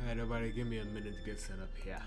Everybody, give me a minute to get set up here.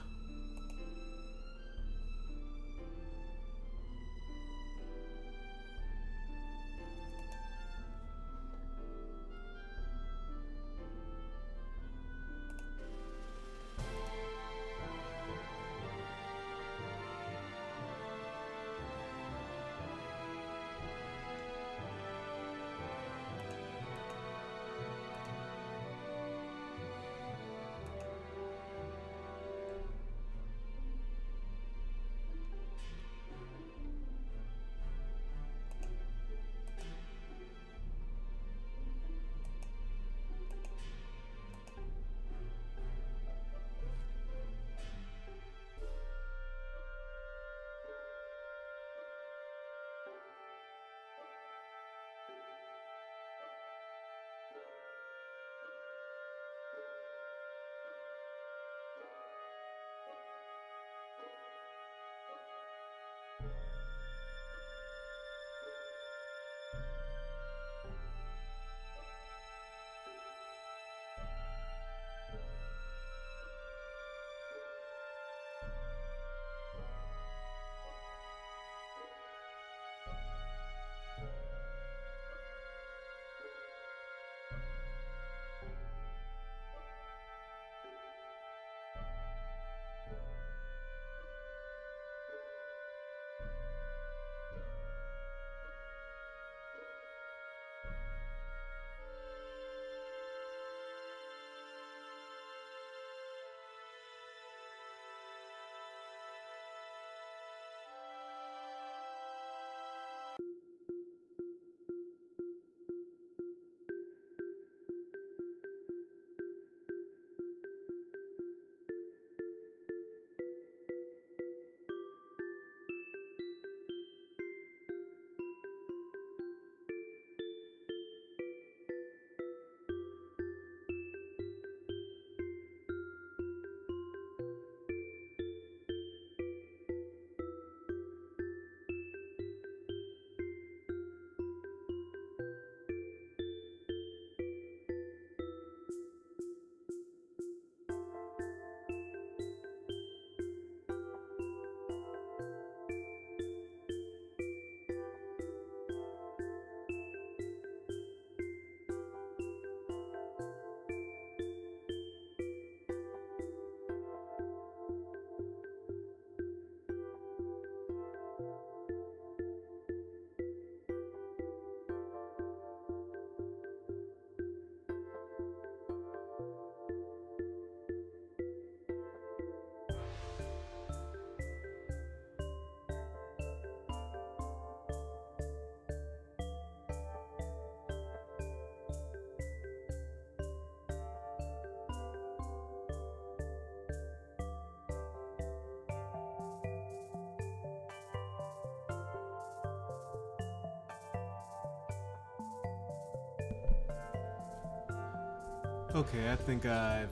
Okay, I think I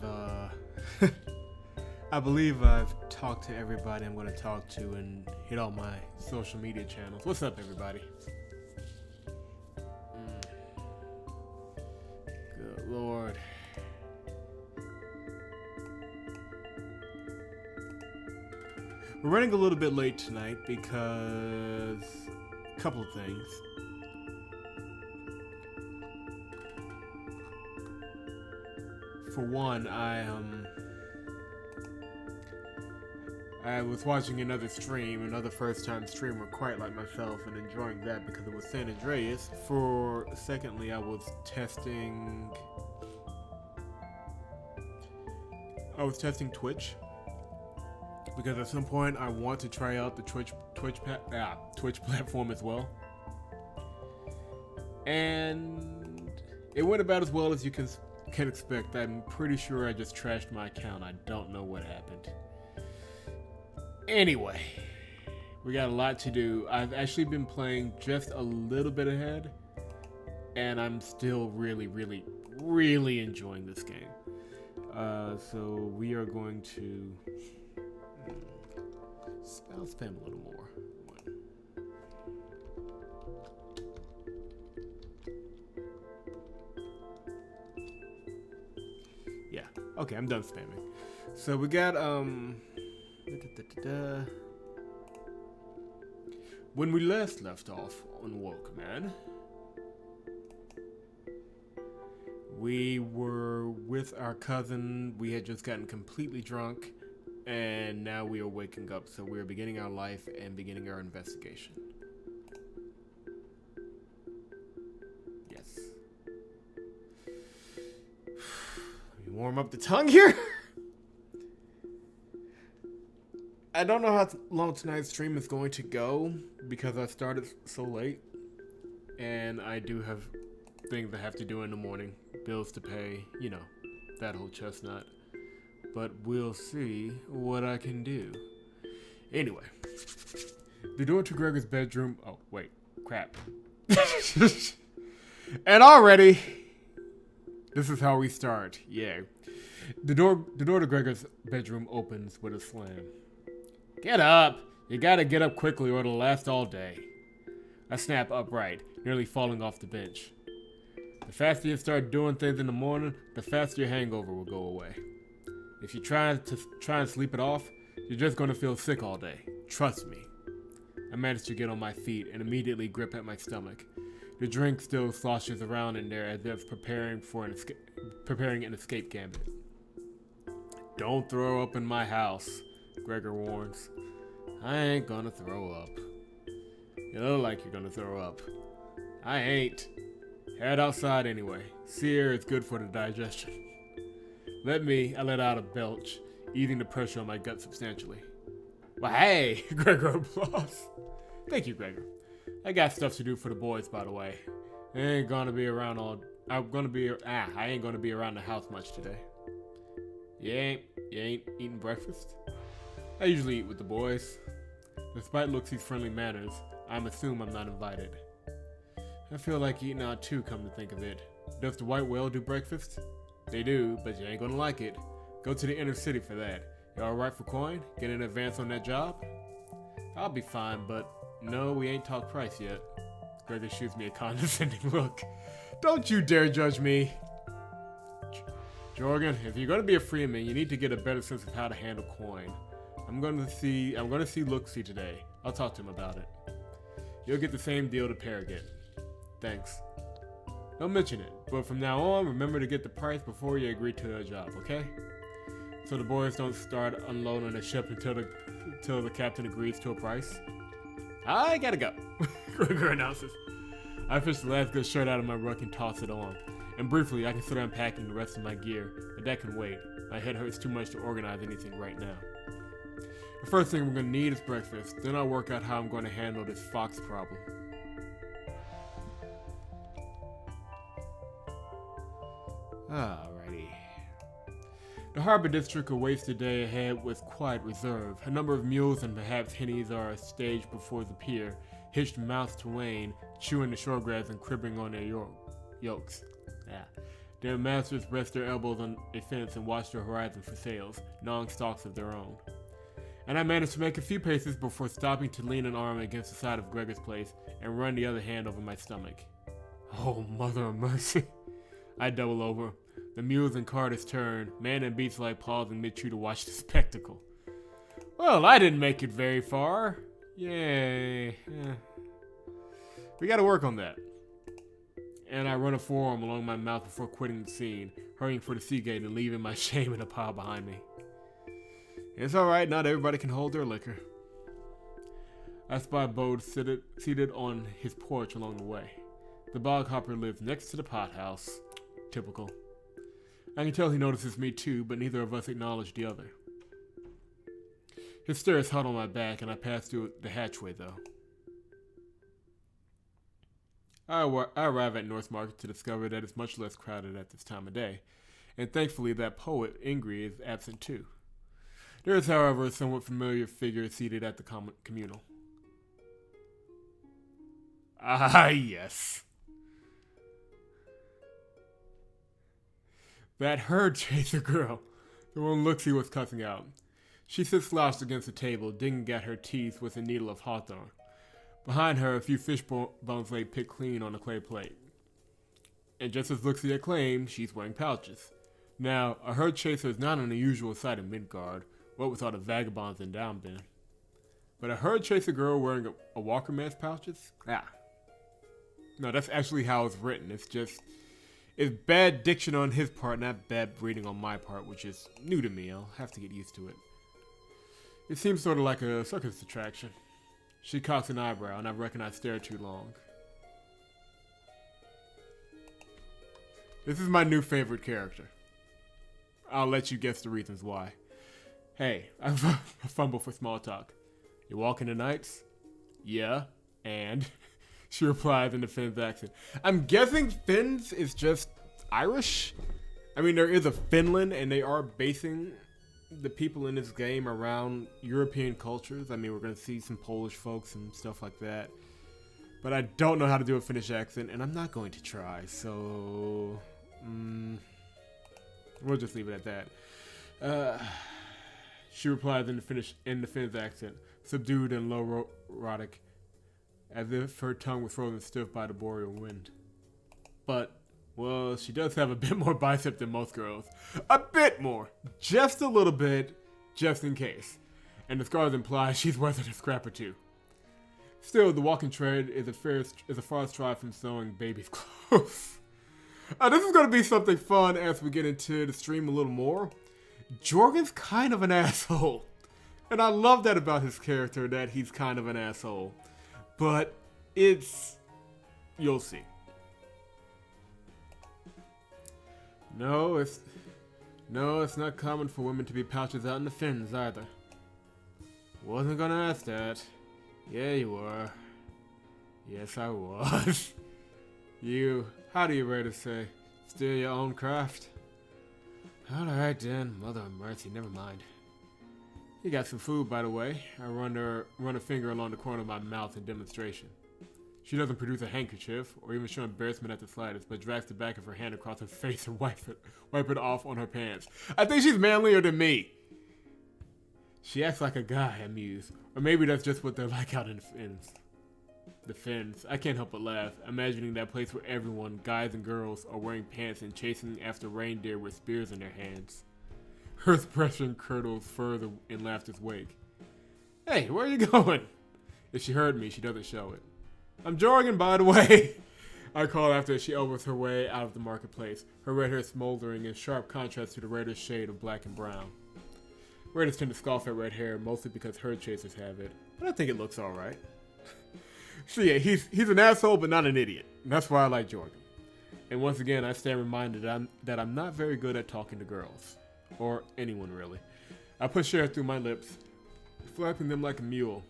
believe I've talked to everybody I'm going to talk to and hit all my social media channels. What's up, everybody? Good Lord. We're running a little bit late tonight because a couple of things. For one, I was watching another stream, another first-time streamer quite like myself, and enjoying that because it was San Andreas. Secondly, I was testing Twitch because at some point I want to try out the Twitch platform as well, and it went about as well as you can expect. I'm pretty sure I just trashed my account. I don't know what happened. Anyway, we got a lot to do. I've actually been playing just a little bit ahead, and I'm still really enjoying this game. So we are going to I'll spam a little more. Okay, I'm done spamming. So we got, when we last left off on Walkerman, we were with our cousin. We had just gotten completely drunk, and now we are waking up. So we are beginning our life and beginning our investigation. Yes. Let me warm up the tongue here. I don't know how long tonight's stream is going to go because I started so late, and I do have things I have to do in the morning, bills to pay, you know, that whole chestnut. But we'll see what I can do. Anyway, the door to Gregor's bedroom. Oh wait, crap. And already, this is how we start. Yeah, the door to Gregor's bedroom opens with a slam. Get up! You gotta get up quickly or it'll last all day. I snap upright, nearly falling off the bench. The faster you start doing things in the morning, the faster your hangover will go away. If you try and sleep it off, you're just gonna feel sick all day. Trust me. I manage to get on my feet and immediately grip at my stomach. The drink still sloshes around in there as if preparing an escape gambit. Don't throw up in my house, Gregor warns. I ain't gonna throw up. You look like you're gonna throw up. I ain't. Head outside anyway. Sea air is good for the digestion. I let out a belch, easing the pressure on my gut substantially. Well, hey, Gregor applauds. Thank you, Gregor. I got stuff to do for the boys, by the way. I ain't gonna be around I ain't gonna be around the house much today. You ain't eating breakfast? I usually eat with the boys. Despite Luxie's friendly manners, I'm assume I'm not invited. I feel like eating out too, come to think of it. Does the White Whale do breakfast? They do, but you ain't gonna like it. Go to the inner city for that. You alright for coin? Get an advance on that job? I'll be fine, but no, we ain't talked price yet. Gregor shoots me a condescending look. Don't you dare judge me. Jorgen, if you're gonna be a freeman, you need to get a better sense of how to handle coin. I'm gonna see Luxie today. I'll talk to him about it. You'll get the same deal the pair get. Thanks. Don't mention it, but from now on, remember to get the price before you agree to a job, okay? So the boys don't start unloading the ship until the captain agrees to a price. I gotta go, Gregor announces. I fish the last good shirt out of my ruck and toss it on. And briefly, I consider unpacking the rest of my gear, but that can wait. My head hurts too much to organize anything right now. The first thing we're going to need is breakfast, then I'll work out how I'm going to handle this fox problem. Alrighty. The harbor district awaits the day ahead with quiet reserve. A number of mules and perhaps hennies are staged before the pier, hitched mouth to wane, chewing the shore grass and cribbing on their yokes. Their masters rest their elbows on a fence and watch the horizon for sails, gnawing stalks of their own. And I managed to make a few paces before stopping to lean an arm against the side of Gregor's place and run the other hand over my stomach. Oh, mother of mercy. I double over. The mules and carters turn, man and beast like pausing mid-chew to watch the spectacle. Well, I didn't make it very far. Yay. We gotta work on that. And I run a forearm along my mouth before quitting the scene, hurrying for the sea gate and leaving my shame in a pile behind me. It's alright, not everybody can hold their liquor. I spy Bode seated on his porch along the way. The bog hopper lives next to the pot house. Typical. I can tell he notices me too, but neither of us acknowledge the other. His stare is hot on my back, and I pass through the hatchway, though. I arrive at North Market to discover that it's much less crowded at this time of day, and thankfully that poet, Ingrid, is absent too. There is, however, a somewhat familiar figure seated at the communal. Ah, yes. That herd chaser girl, the one Luxie was cussing out. She sits slouched against the table, digging at her teeth with a needle of hawthorn. Behind her, a few fish bones lay picked clean on a clay plate. And just as Luxie had claimed, she's wearing pouches. Now, a herd chaser is not an unusual sight in Midgard, what with all the vagabonds and downbin. But a herd chaser girl wearing a Walkerman's pouches? Ah. No, that's actually how it's written. It's bad diction on his part, not bad reading on my part, which is new to me. I'll have to get used to it. It seems sort of like a circus attraction. She cocks an eyebrow, and I reckon I stared too long. This is my new favorite character. I'll let you guess the reasons why. Hey, I fumble for small talk. You walking the nights? Yeah, and... She replies in the Finn's accent. I'm guessing Finns is just Irish? I mean, there is a Finland, and they are basing the people in this game around European cultures. I mean, we're going to see some Polish folks and stuff like that. But I don't know how to do a Finnish accent, and I'm not going to try, so... we'll just leave it at that. She replies in the Finn's accent, subdued and low erotic, as if her tongue was frozen stiff by the boreal wind. But, well, she does have a bit more bicep than most girls. A bit more! Just a little bit, just in case. And the scars imply she's weathered a scrap or two. Still, the walking trade is a far stride from sewing babies' clothes. This is going to be something fun as we get into the stream a little more. Jorgen's kind of an asshole. And I love that about his character, that he's kind of an asshole. But you'll see. No, it's not common for women to be pouches out in the Finns either. Wasn't gonna ask that. Yeah, you were. Yes, I was. How do you rate to say? Steal your own craft? Alright then, mother of mercy, never mind. You got some food, by the way. I run a finger along the corner of my mouth in demonstration. She doesn't produce a handkerchief, or even show embarrassment at the slightest, but drags the back of her hand across her face and wipe it off on her pants. I think she's manlier than me. She acts like a guy, I muse. Or maybe that's just what they're like out in the Finns. The Finns. I can't help but laugh, imagining that place where everyone, guys and girls, are wearing pants and chasing after reindeer with spears in their hands. Her expression curdles further in laughter's wake. Hey, where are you going? If she heard me, she doesn't show it. I'm Jorgen, by the way. I call after she elbows her way out of the marketplace, her red hair smoldering in sharp contrast to the reddish shade of black and brown. Raiders tend to scoff at red hair, mostly because herd chasers have it, but I think it looks alright. So yeah, he's an asshole, but not an idiot. And that's why I like Jorgen. And once again, I stand reminded that I'm not very good at talking to girls. Or anyone, really. I push air through my lips, flapping them like a mule.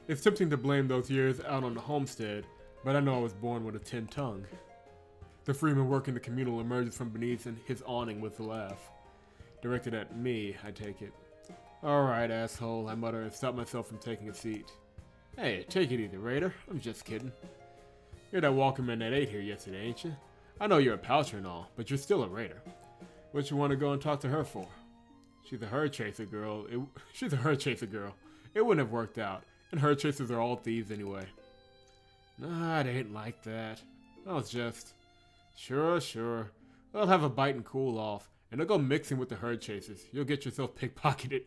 It's tempting to blame those years out on the homestead, but I know I was born with a tin tongue. The freeman working the communal emerges from beneath his awning with a laugh. Directed at me, I take it. Alright, asshole, I mutter and stop myself from taking a seat. Hey, take it easy, Raider. I'm just kidding. You're that Walkerman that ate here yesterday, ain't you? I know you're a poucher and all, but you're still a Raider. What you want to go and talk to her for? She's a herd chaser girl. She's a herd chaser girl. It wouldn't have worked out. And herd chasers are all thieves anyway. Nah, it ain't like that. I was just... Sure. They'll have a bite and cool off. And they'll go mixing with the herd chasers. You'll get yourself pickpocketed.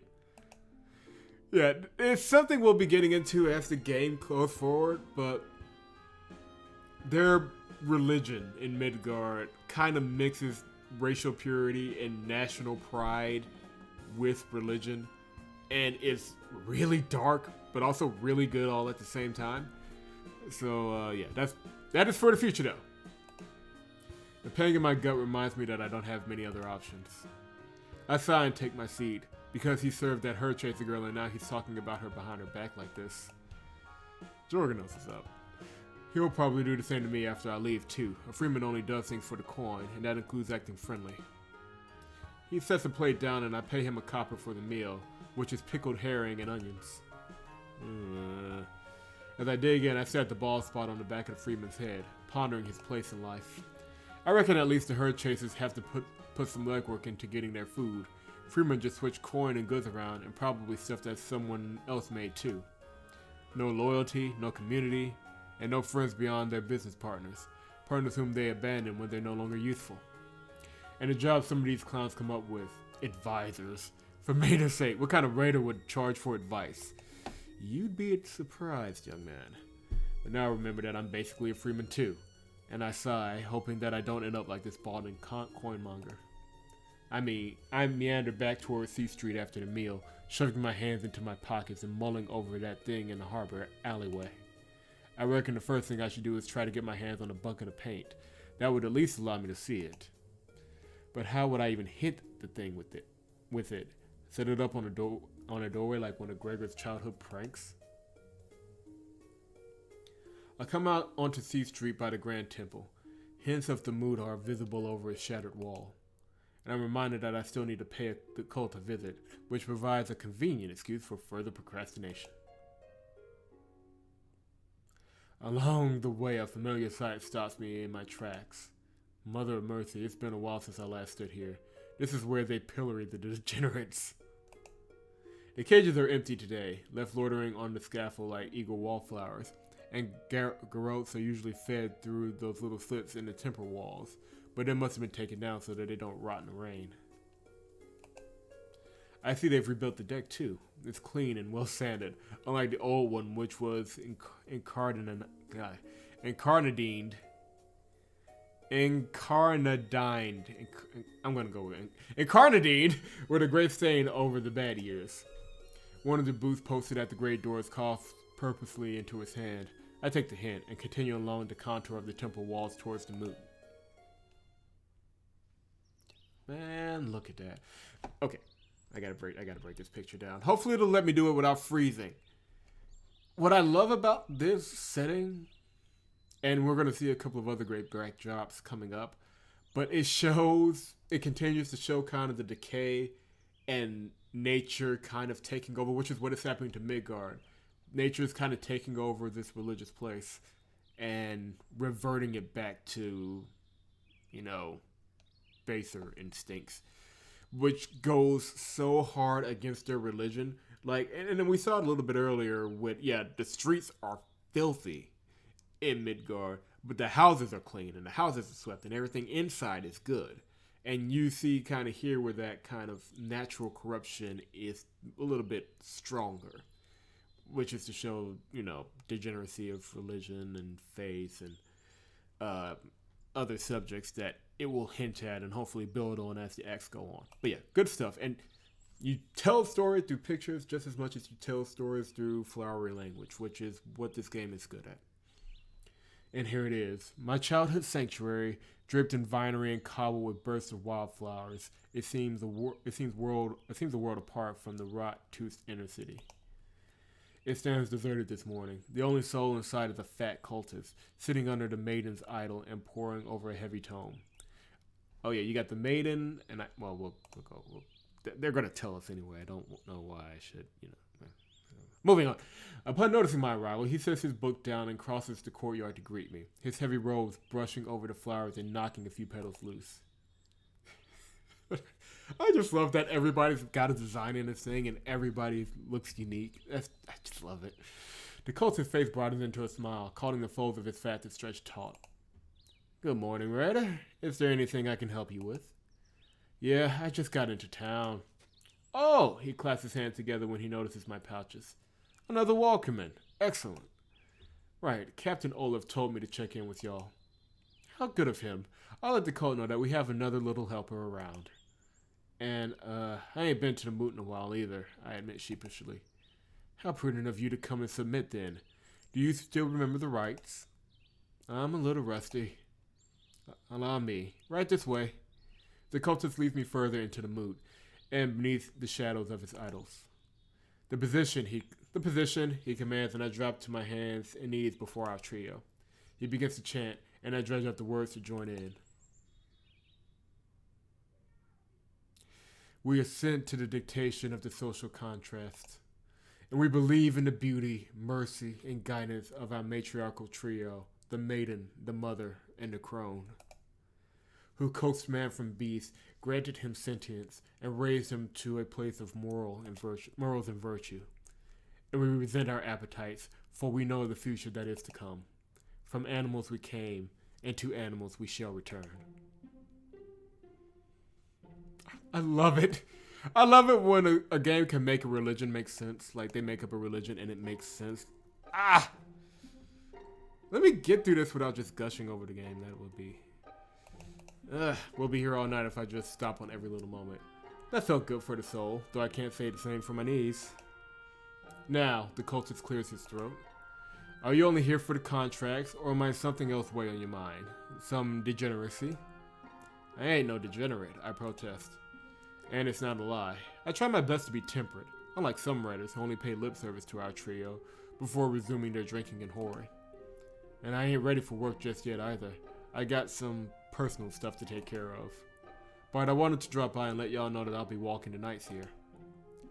Yeah, it's something we'll be getting into as the game goes forward, but... Their religion in Midgard kind of mixes racial purity and national pride with religion, and it's really dark but also really good all at the same time. So yeah, that is for the future though. The pang in my gut reminds me that I don't have many other options. I sigh and take my seat because he served that herd chaser girl and now he's talking about her behind her back like this. Jorgen knows what's up. He'll probably do the same to me after I leave, too. A freeman only does things for the coin, and that includes acting friendly. He sets a plate down and I pay him a copper for the meal, which is pickled herring and onions. As I dig in, I stare at the bald spot on the back of the freeman's head, pondering his place in life. I reckon at least the herd chasers have to put some legwork into getting their food. Freemen just switch coin and goods around, and probably stuff that someone else made, too. No loyalty, no community, and no friends beyond their business partners whom they abandon when they're no longer useful. And the job some of these clowns come up with, advisors. For Maida's sake, what kind of raider would charge for advice? You'd be surprised, young man. But now I remember that I'm basically a freeman too. And I sigh, hoping that I don't end up like this balding coinmonger. I meander back towards C Street after the meal, shoving my hands into my pockets and mulling over that thing in the harbor alleyway. I reckon the first thing I should do is try to get my hands on a bucket of paint. That would at least allow me to see it. But how would I even hit the thing with it? Set it up on a doorway like one of Gregor's childhood pranks? I come out onto C Street by the Grand Temple. Hints of the mood are visible over its shattered wall. And I'm reminded that I still need to pay the cult a visit, which provides a convenient excuse for further procrastination. Along the way, a familiar sight stops me in my tracks. Mother of mercy, it's been a while since I last stood here. This is where they pillory the degenerates. The cages are empty today, left loitering on the scaffold like eagle wallflowers, and garrotes are usually fed through those little slits in the temple walls, but they must have been taken down so that they don't rot in the rain. I see they've rebuilt the deck too. It's clean and well sanded, unlike the old one, which was incarnadined, with a great stain over the bad years. One of the booths posted at the great doors coughed purposely into his hand. I take the hint and continue along the contour of the temple walls towards the moon. Man, look at that. Okay, I gotta break this picture down. Hopefully it'll let me do it without freezing. What I love about this setting, and we're gonna see a couple of other great backdrops coming up, but it continues to show kind of the decay and nature kind of taking over, which is what is happening to Midgard. Nature is kind of taking over this religious place and reverting it back to, baser instincts, which goes so hard against their religion. And then we saw it a little bit earlier with, the streets are filthy in Midgard, but the houses are clean and the houses are swept and everything inside is good. And you see kind of here where that kind of natural corruption is a little bit stronger, which is to show, degeneracy of religion and faith and other subjects that it will hint at and hopefully build on as the acts go on. But yeah, good stuff. And you tell stories through pictures just as much as you tell stories through flowery language, which is what this game is good at. And here it is. My childhood sanctuary, draped in vinery and cobbled with bursts of wildflowers. It seems a world apart from the rot-toothed inner city. It stands deserted this morning. The only soul inside is a fat cultist, sitting under the maiden's idol and poring over a heavy tome. Oh yeah, you got the maiden, and they're gonna tell us anyway. I don't know why I should, Moving on. Upon noticing my arrival, he sets his book down and crosses the courtyard to greet me, his heavy robes brushing over the flowers and knocking a few petals loose. I just love that everybody's got a design in this thing and everybody looks unique. I just love it. The cultist's face broadens into a smile, causing the folds of his fat to stretch taut. Good morning, Ryder. Is there anything I can help you with? Yeah, I just got into town. Oh, he clasps his hands together when he notices my pouches. Another Walkerman. Excellent. Right, Captain Olaf told me to check in with y'all. How good of him. I'll let the cult know that we have another little helper around. And, I ain't been to the moot in a while either, I admit sheepishly. How prudent of you to come and submit then. Do you still remember the rites? I'm a little rusty. Allow me. Right this way. The cultist leads me further into the moot, and beneath the shadows of his idols. The position, he commands, and I drop to my hands and knees before our trio. He begins to chant, and I dredge up the words to join in. We assent to the dictation of the social contrast, and we believe in the beauty, mercy, and guidance of our matriarchal trio, the maiden, the mother, and the crone, who coaxed man from beast, granted him sentience, and raised him to a place of morals and virtue. And we resent our appetites, for we know the future that is to come. From animals we came, and to animals we shall return. I love it. I love it when a game can make a religion make sense. Like, they make up a religion and it makes sense. Ah! Let me get through this without just gushing over the game. That would be... we'll be here all night if I just stop on every little moment. That felt good for the soul, though I can't say the same for my knees. Now, the cultist clears his throat. Are you only here for the contracts, or might something else weigh on your mind? Some degeneracy? I ain't no degenerate, I protest. And it's not a lie. I try my best to be temperate, unlike some writers who only pay lip service to our trio before resuming their drinking and whoring. And I ain't ready for work just yet either. I got some personal stuff to take care of. But I wanted to drop by and let y'all know that I'll be walking the nights here.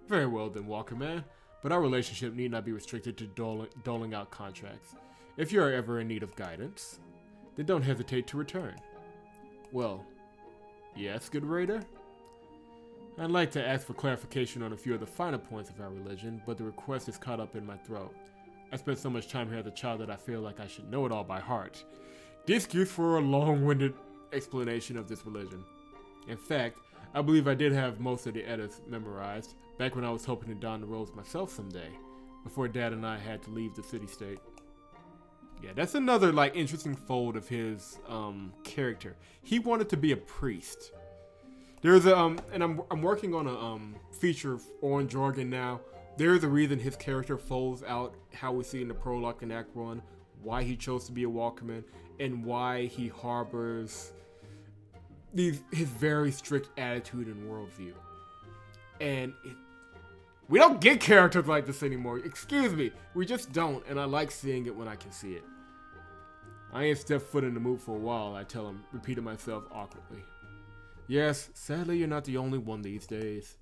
Very well then, Walkerman. But our relationship need not be restricted to doling out contracts. If you are ever in need of guidance, then don't hesitate to return. Well, yes, good raider? I'd like to ask for clarification on a few of the finer points of our religion, but the request is caught up in my throat. I spent so much time here as a child that I feel like I should know it all by heart. The excuse for a long-winded explanation of this religion. In fact, I believe I did have most of the edits memorized, back when I was hoping to don the robes myself someday, before Dad and I had to leave the city-state. Yeah, that's another, like, interesting fold of his, character. He wanted to be a priest. There's a, and I'm working on a, feature on Jorgen now. There's a reason his character folds out how we see in the prologue in Act 1, why he chose to be a Walkerman, and why he harbors his very strict attitude and worldview. And we don't get characters like this anymore. Excuse me. We just don't, and I like seeing it when I can see it. I ain't stepped foot in the mood for a while, I tell him, repeating myself awkwardly. Yes, sadly you're not the only one these days.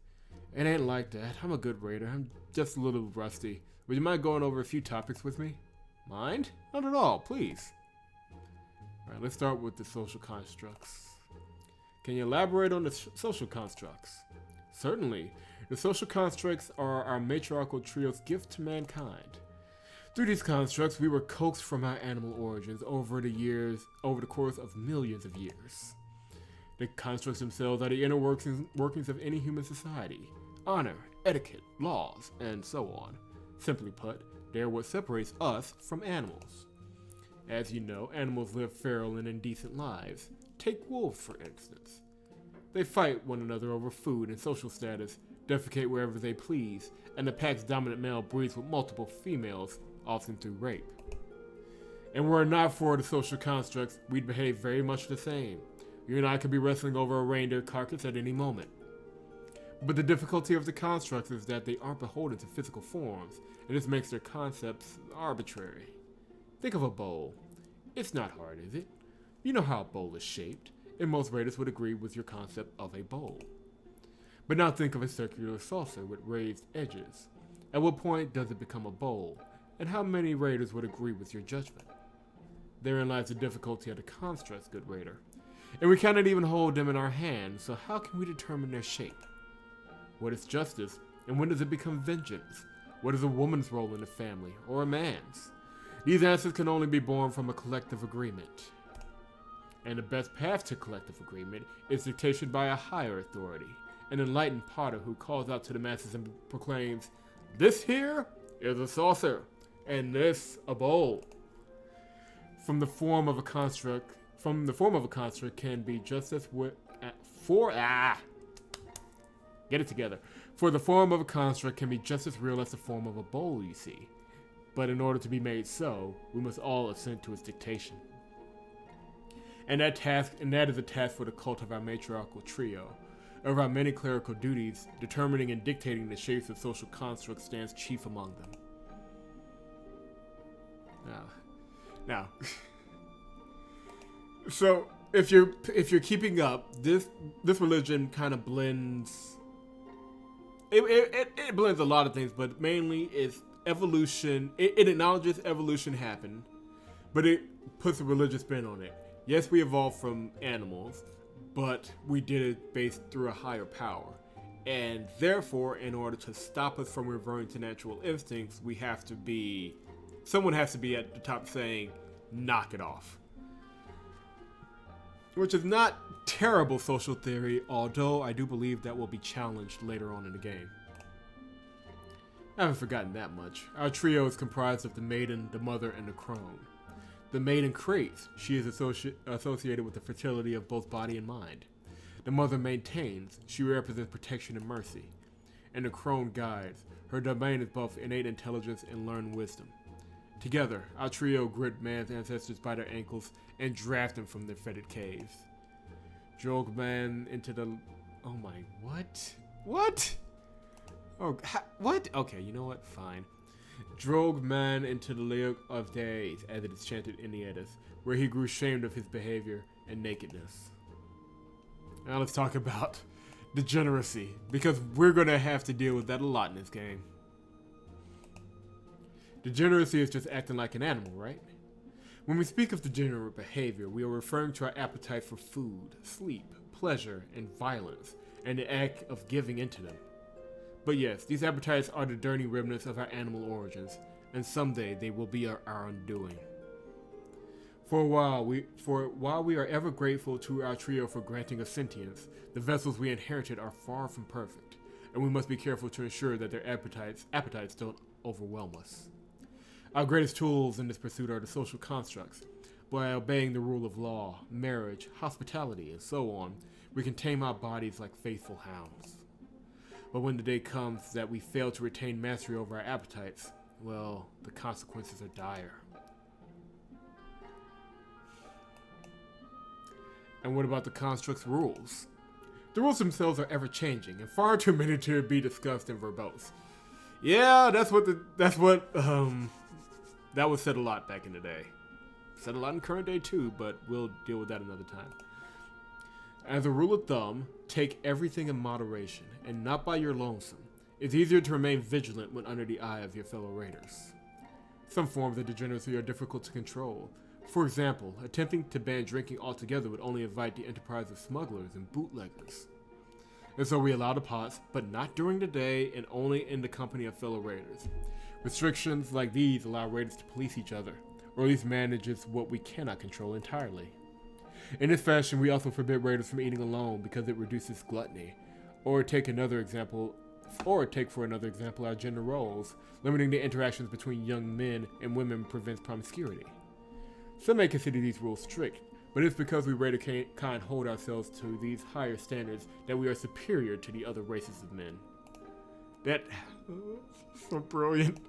It ain't like that. I'm a good raider. I'm just a little rusty. Would you mind going over a few topics with me? Mind? Not at all, please. Alright, let's start with the social constructs. Can you elaborate on the social constructs? Certainly. The social constructs are our matriarchal trio's gift to mankind. Through these constructs, we were coaxed from our animal origins over the course of millions of years. The constructs themselves are the inner workings of any human society. Honor, etiquette, laws, and so on. Simply put, they are what separates us from animals. As you know, animals live feral and indecent lives. Take wolves, for instance. They fight one another over food and social status, defecate wherever they please, and the pack's dominant male breeds with multiple females, often through rape. And were it not for the social constructs, we'd behave very much the same. You and I could be wrestling over a reindeer carcass at any moment. But the difficulty of the constructs is that they aren't beholden to physical forms, and this makes their concepts arbitrary. Think of a bowl. It's not hard, is it? You know how a bowl is shaped, and most raiders would agree with your concept of a bowl. But now think of a circular saucer with raised edges. At what point does it become a bowl, and how many raiders would agree with your judgment? Therein lies the difficulty of the constructs, good raider. And we cannot even hold them in our hands, so how can we determine their shape? What is justice, and when does it become vengeance? What is a woman's role in the family, or a man's? These answers can only be born from a collective agreement. And the best path to collective agreement is dictation by a higher authority, an enlightened potter who calls out to the masses and proclaims, "This here is a saucer, and this a bowl." From the form of a construct can be just as Get it together. For the form of a construct can be just as real as the form of a bowl, you see. But in order to be made so, we must all assent to its dictation. And that is a task for the cult of our matriarchal trio. Of our many clerical duties, determining and dictating the shapes of social constructs stands chief among them. Now, so if you're keeping up, this religion kind of blends. It blends a lot of things, but mainly it's evolution. It acknowledges evolution happened, but it puts a religious spin on it. Yes, we evolved from animals, but we did it based through a higher power. And therefore, in order to stop us from reverting to natural instincts, someone has to be at the top saying, knock it off. which is not terrible social theory, although I do believe that will be challenged later on in the game. I haven't forgotten that much. Our trio is comprised of the maiden, the mother, and the crone. The maiden creates. She is associated with the fertility of both body and mind. The mother maintains. She represents protection and mercy. And the crone guides. Her domain is both innate intelligence and learned wisdom. Together, our trio grit man's ancestors by their ankles and draft them from their fetid caves. Drog man into the... Oh my... What? What? Oh, what? Okay, you know what? Fine. Drog man into the lake of days, as it is chanted in the Eddas, where he grew ashamed of his behavior and nakedness. Now let's talk about degeneracy, because we're going to have to deal with that a lot in this game. Degeneracy is just acting like an animal, right? When we speak of degenerate behavior, we are referring to our appetite for food, sleep, pleasure, and violence, and the act of giving into them. But yes, these appetites are the dirty remnants of our animal origins, and someday they will be our undoing. While we are ever grateful to our trio for granting us sentience, the vessels we inherited are far from perfect, and we must be careful to ensure that their appetites don't overwhelm us. Our greatest tools in this pursuit are the social constructs. By obeying the rule of law, marriage, hospitality, and so on, we can tame our bodies like faithful hounds. But when the day comes that we fail to retain mastery over our appetites, well, the consequences are dire. And what about the construct's rules? The rules themselves are ever-changing, and far too many to be discussed and verbose. Yeah, that was said a lot back in the day. Said a lot in current day too, but we'll deal with that another time. As a rule of thumb, take everything in moderation, and not by your lonesome. It's easier to remain vigilant when under the eye of your fellow raiders. Some forms of degeneracy are difficult to control. For example, attempting to ban drinking altogether would only invite the enterprise of smugglers and bootleggers. And so we allow the pots, but not during the day and only in the company of fellow raiders. Restrictions like these allow raiders to police each other, or at least manages what we cannot control entirely. In this fashion, we also forbid raiders from eating alone because it reduces gluttony. Or take for another example our gender roles. Limiting the interactions between young men and women prevents promiscuity. Some may consider these rules strict, but it's because we raider kind hold ourselves to these higher standards that we are superior to the other races of men. That's so brilliant.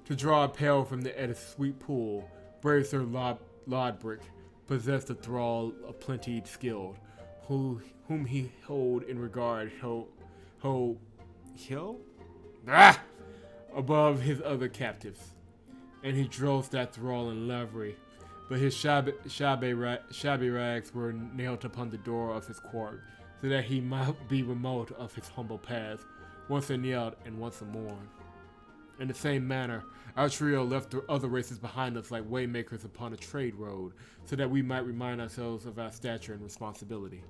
To draw a pail from the Edda's sweet pool, brave Sir Lodbrick possessed a thrall of plenty skilled, whom he hold in regard above his other captives, and he drove that thrall in livery, but his shabby rags were nailed upon the door of his quarter, so that he might be remote of his humble path, once a knelt and once a mourn. In the same manner, our trio left the other races behind us like waymakers upon a trade road, so that we might remind ourselves of our stature and responsibility.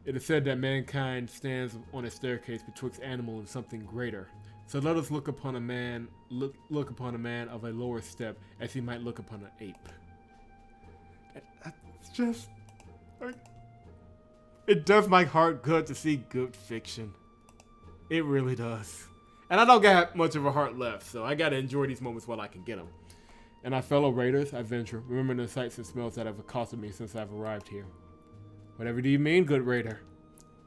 It is said that mankind stands on a staircase betwixt animal and something greater. So let us look upon a man of a lower step as he might look upon an ape. It's just, it does my heart good to see good fiction. It really does. And I don't got much of a heart left, so I gotta enjoy these moments while I can get them. And our fellow raiders, I venture, remember the sights and smells that have accosted me since I've arrived here. Whatever do you mean, good raider?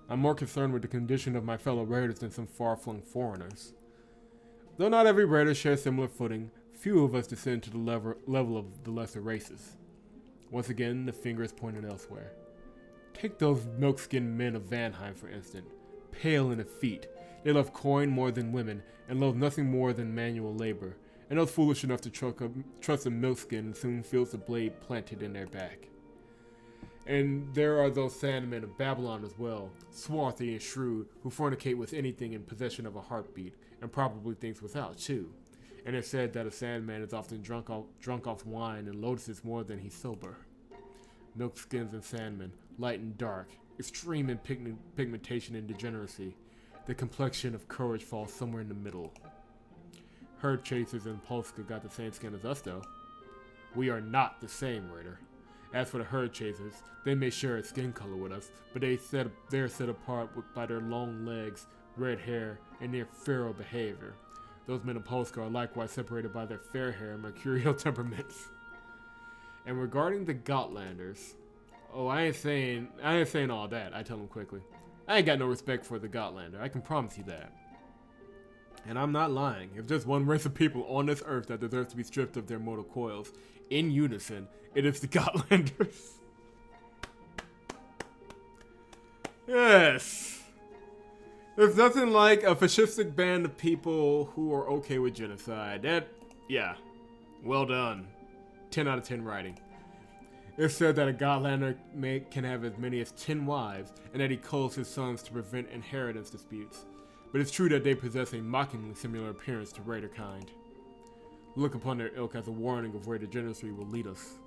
I'm more concerned with the condition of my fellow raiders than some far-flung foreigners. Though not every raider shares similar footing, few of us descend to the level of the lesser races. Once again, the finger is pointed elsewhere. Take those milk-skinned men of Vanheim, for instance. Pale in the feet, they love coin more than women, and love nothing more than manual labor. And those foolish enough to trust a milkskin soon feels the blade planted in their back. And there are those sandmen of Babylon as well, swarthy and shrewd, who fornicate with anything in possession of a heartbeat, and probably things without, too. And it's said that a sandman is often drunk off wine and lotuses more than he's sober. Milkskins and sandmen, light and dark, extreme in pigmentation and degeneracy. The complexion of courage falls somewhere in the middle. Herd chasers and Polska got the same skin as us, though. We are not the same, Raider. As for the herd chasers, they may share a skin color with us, but they're set apart by their long legs, red hair, and their feral behavior. Those men of Polska are likewise separated by their fair hair and mercurial temperaments. And regarding the Gotlanders, I ain't saying all that, I tell them quickly. I ain't got no respect for the Gotlander, I can promise you that. And I'm not lying. If there's one race of people on this earth that deserves to be stripped of their mortal coils, in unison, it is the Gotlanders. Yes. There's nothing like a fascistic band of people who are okay with genocide. Yeah. Well done. 10 out of 10 writing. It's said that a Gotlander can have as many as 10 wives, and that he culls his sons to prevent inheritance disputes. But it's true that they possess a mockingly similar appearance to Raider kind. Look upon their ilk as a warning of where degeneracy will lead us.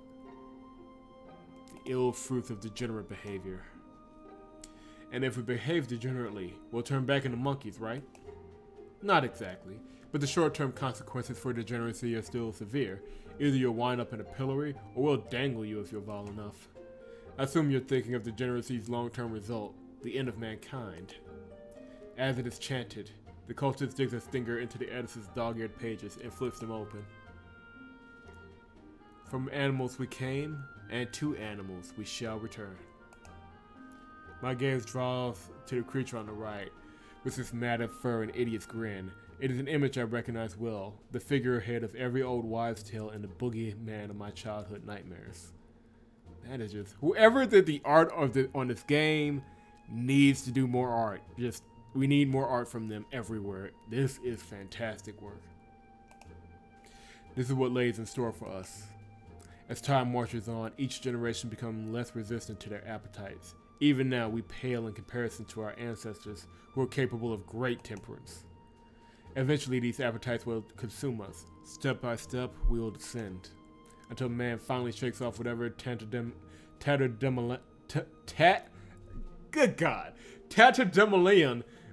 The ill fruits of degenerate behavior. And if we behave degenerately, we'll turn back into monkeys, right? Not exactly, but the short-term consequences for degeneracy are still severe. Either you'll wind up in a pillory, or we'll dangle you if you're vile enough. I assume you're thinking of degeneracy's long-term result, the end of mankind. As it is chanted, the cultist digs a finger into the editor's dog-eared pages and flips them open. From animals we came, and to animals we shall return. My gaze draws to the creature on the right, with its matted fur and idiot's grin. It is an image I recognize well, the figurehead of every old wives' tale and the boogeyman of my childhood nightmares. That is just... Whoever did the art on this game needs to do more art. We need more art from them everywhere. This is fantastic work. This is what lays in store for us. As time marches on, each generation becomes less resistant to their appetites. Even now, we pale in comparison to our ancestors, who are capable of great temperance. Eventually, these appetites will consume us. Step by step, we will descend, until man finally shakes off whatever tatterdemalion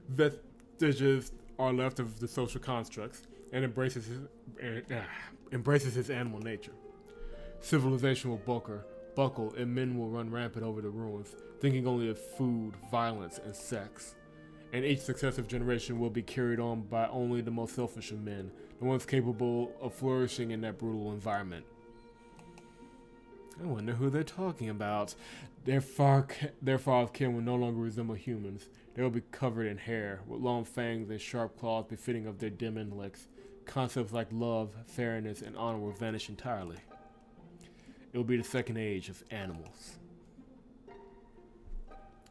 vestiges are left of the social constructs, and embraces his animal nature. Civilization will buckle, and men will run rampant over the ruins, thinking only of food, violence, and sex. And each successive generation will be carried on by only the most selfish of men, the ones capable of flourishing in that brutal environment. I wonder who they're talking about. Their far off kin will no longer resemble humans. They will be covered in hair, with long fangs and sharp claws befitting of their dim intellects. Concepts like love, fairness, and honor will vanish entirely. It will be the second age of animals.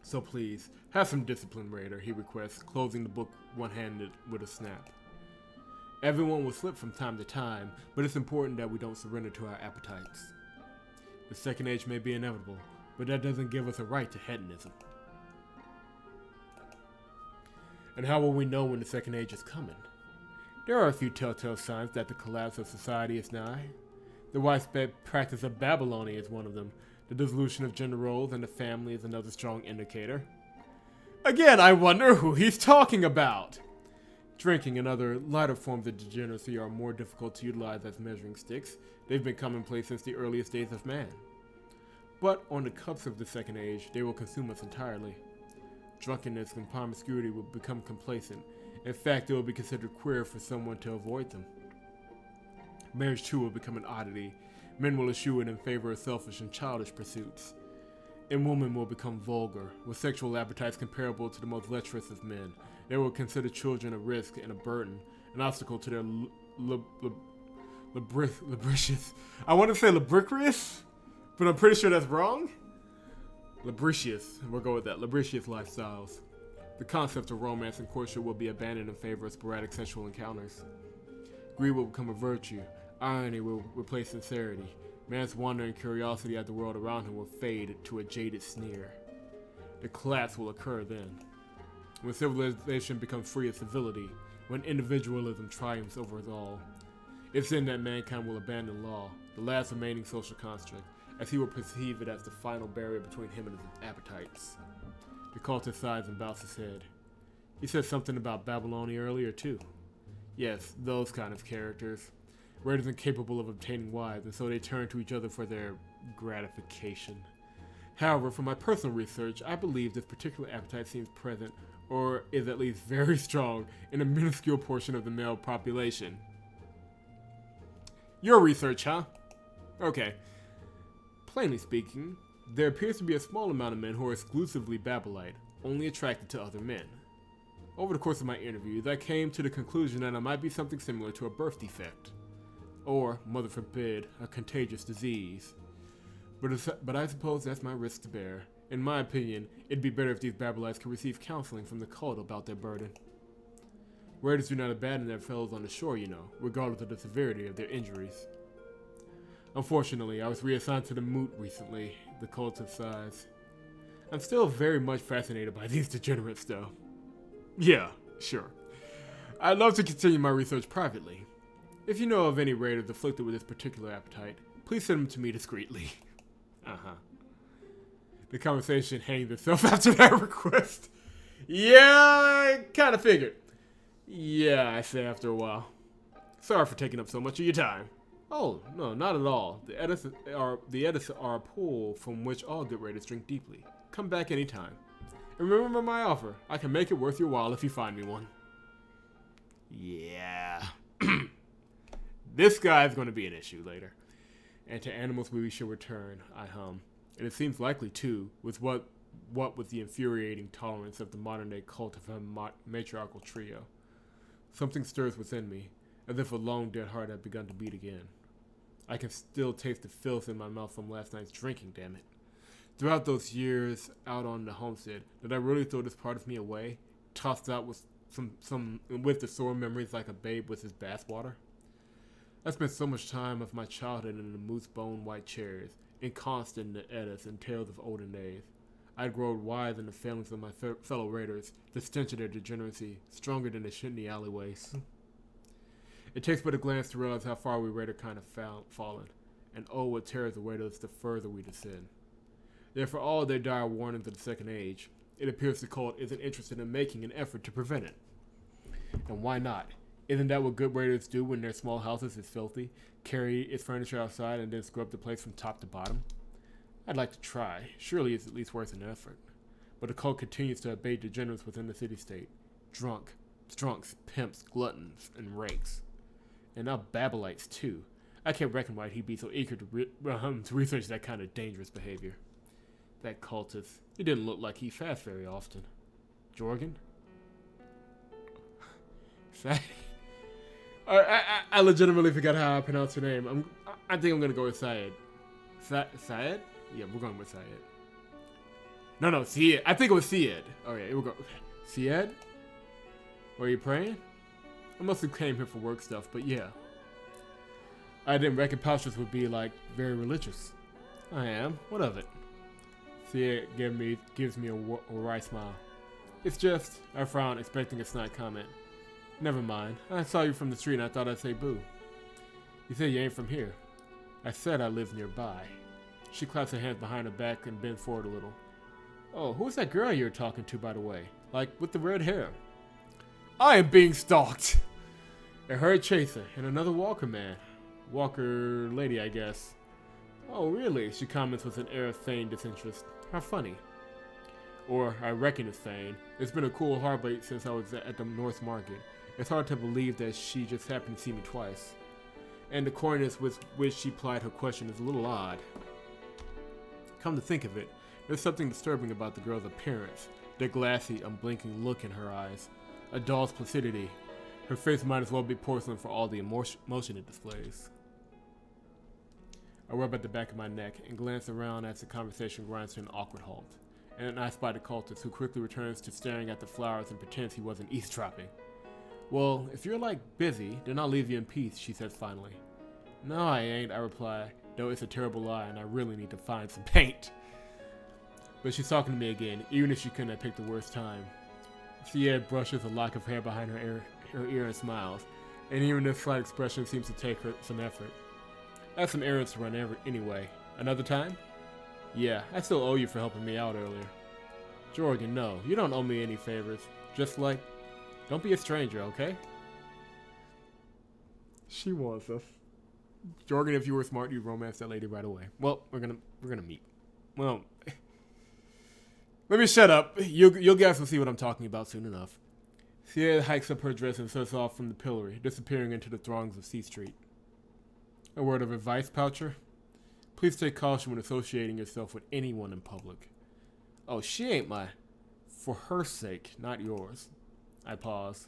So please, have some discipline, Raider, he requests, closing the book one-handed with a snap. Everyone will slip from time to time, but it's important that we don't surrender to our appetites. The second age may be inevitable, but that doesn't give us a right to hedonism. And how will we know when the second age is coming? There are a few telltale signs that the collapse of society is nigh. The widespread practice of Babylonia is one of them. The dissolution of gender roles and the family is another strong indicator. Again, I wonder who he's talking about! Drinking and other lighter forms of degeneracy are more difficult to utilize as measuring sticks. They've been commonplace since the earliest days of man. But on the cusp of the second age, they will consume us entirely. Drunkenness and promiscuity will become complacent. In fact, it will be considered queer for someone to avoid them. Marriage too will become an oddity. Men will eschew it in favor of selfish and childish pursuits. And women will become vulgar, with sexual appetites comparable to the most lecherous of men. They will consider children a risk and a burden, an obstacle to their lubricious. I want to say lubricious, but I'm pretty sure that's wrong. Lubricious, we'll go with that. Lubricious lifestyles. The concept of romance and courtship will be abandoned in favor of sporadic sexual encounters. Greed will become a virtue. Irony will replace sincerity. Man's wandering curiosity at the world around him will fade to a jaded sneer. The collapse will occur then. When civilization becomes free of civility, when individualism triumphs over us all, it's then that mankind will abandon law, the last remaining social construct, as he will perceive it as the final barrier between him and his appetites. The cultist sighs and bows his head. He said something about Babylonia earlier too. Yes, those kind of characters. Raiders incapable of obtaining wives, and so they turn to each other for their gratification. However, from my personal research, I believe this particular appetite seems present, or is at least very strong, in a minuscule portion of the male population. Your research, huh? Okay. Plainly speaking, there appears to be a small amount of men who are exclusively Babylite, only attracted to other men. Over the course of my interviews, I came to the conclusion that I might be something similar to a birth defect. Or, mother forbid, a contagious disease. But I suppose that's my risk to bear. In my opinion, it'd be better if these Babylites could receive counseling from the cult about their burden. Raiders do not abandon their fellows on the shore, you know, regardless of the severity of their injuries. Unfortunately, I was reassigned to the Moot recently, the cult of size. I'm still very much fascinated by these degenerates, though. Yeah, sure. I'd love to continue my research privately. If you know of any raiders afflicted with this particular appetite, please send them to me discreetly. The conversation hanged itself after that request. Yeah, I kind of figured. Yeah, I say after a while. Sorry for taking up so much of your time. Oh, no, not at all. The edits are a pool from which all good raiders drink deeply. Come back anytime. And remember my offer. I can make it worth your while if you find me one. Yeah. This guy's going to be an issue later. And to animals we shall return, I hum. And it seems likely, too, with what with the infuriating tolerance of the modern-day cult of a matriarchal trio. Something stirs within me, as if a long-dead heart had begun to beat again. I can still taste the filth in my mouth from last night's drinking, damn it. Throughout those years out on the homestead, did I really throw this part of me away, tossed out with with the sore memories like a babe with his bathwater? I spent so much time of my childhood in the moose bone white chairs, ensconced in the eddas and tales of olden days. I had grown wise in the failings of my fellow raiders, the stench of their degeneracy, stronger than the shit in the alleyways. It takes but a glance to realize how far we raider kind of fallen, and oh, what tears await us the further we descend. Yet for all their dire warnings of the Second Age, it appears the cult isn't interested in making an effort to prevent it. And why not? Isn't that what good raiders do when their small houses is filthy, carry its furniture outside, and then scrub the place from top to bottom? I'd like to try. Surely it's at least worth an effort. But the cult continues to abate degenerates within the city-state. Drunks, pimps, gluttons, and rakes. And now Babylites, too. I can't reckon why he'd be so eager to research that kind of dangerous behavior. That cultist, he didn't look like he fast very often. Jorgen? I legitimately forgot how I pronounce her name. I think I'm gonna go with Syed. Syed? Yeah, we're going with Syed. No, Syed. I think it was Syed. Okay, we'll go. Syed? Were you praying? I must have came here for work stuff, but yeah. I didn't reckon Paustrus would be, like, very religious. I am. What of it? Syed gives me a wry smile. It's just, I frowned, expecting a snide comment. Never mind. I saw you from the street and I thought I'd say boo. You said you ain't from here. I said I live nearby. She claps her hands behind her back and bends forward a little. Oh, who's that girl you're talking to, by the way? Like, with the red hair? I am being stalked! A herd chaser and another Walkerman. Walker lady, I guess. Oh, really? She comments with an air of feigned disinterest. How funny. Or, I reckon it's feigned. It's been a cool heartbeat since I was at the North Market. It's hard to believe that she just happened to see me twice. And the coyness with which she plied her question is a little odd. Come to think of it, there's something disturbing about the girl's appearance. The glassy, unblinking look in her eyes. A doll's placidity. Her face might as well be porcelain for all the emotion it displays. I rub at the back of my neck and glance around as the conversation grinds to an awkward halt. And I spy the cultist, who quickly returns to staring at the flowers and pretends he wasn't eavesdropping. Well, if you're, like, busy, then I'll leave you in peace, she says finally. No, I ain't, I reply, though it's a terrible lie and I really need to find some paint. But she's talking to me again, even if she couldn't have picked the worst time. Syed brushes a lock of hair behind her ear and smiles, and even this slight expression seems to take her some effort. I have some errands to run anyway. Another time? Yeah, I still owe you for helping me out earlier. Jorgen, no, you don't owe me any favors. Just like, don't be a stranger, okay? She wants us. Jorgen, if you were smart, you'd romance that lady right away. Well, we're gonna meet. Well, let me shut up. You guys will see what I'm talking about soon enough. Sierra hikes up her dress and sets off from the pillory, disappearing into the throngs of C Street. A word of advice, Poucher? Please take caution when associating yourself with anyone in public. Oh, she ain't my... For her sake, not yours. I pause.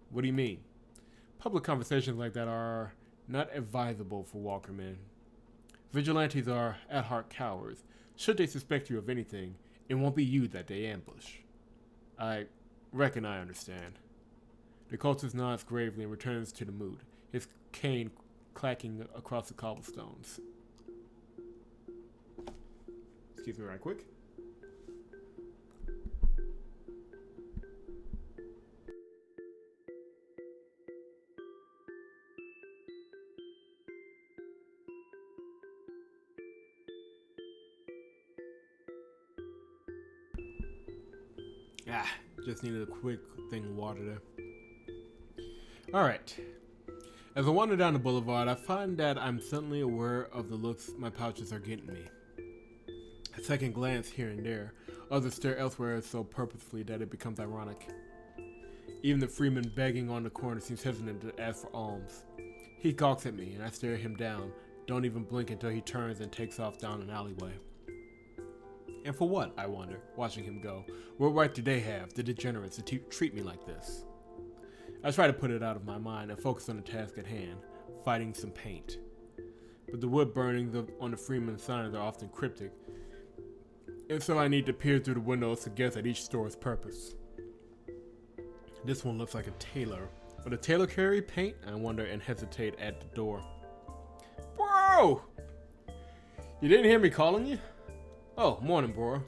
What do you mean? Public conversations like that are not advisable for Walkermen. Vigilantes are at heart cowards. Should they suspect you of anything, it won't be you that they ambush. I reckon I understand. The cultist nods gravely and returns to the mood, his cane clacking across the cobblestones. Excuse me right quick. Just needed a quick thing of water there. Alright. As I wander down the boulevard, I find that I'm suddenly aware of the looks my pouches are getting me. A second glance here and there. Others stare elsewhere so purposefully that it becomes ironic. Even the freeman begging on the corner seems hesitant to ask for alms. He gawks at me, and I stare him down, don't even blink until he turns and takes off down an alleyway. And for what, I wonder, watching him go? What right do they have, the degenerates, to treat me like this? I try to put it out of my mind and focus on the task at hand, fighting some paint. But the wood burnings on the Freeman signs are often cryptic, and so I need to peer through the windows to guess at each store's purpose. This one looks like a tailor. Would a tailor carry paint? I wonder and hesitate at the door. Bro! You didn't hear me calling you? Oh, morning, bro.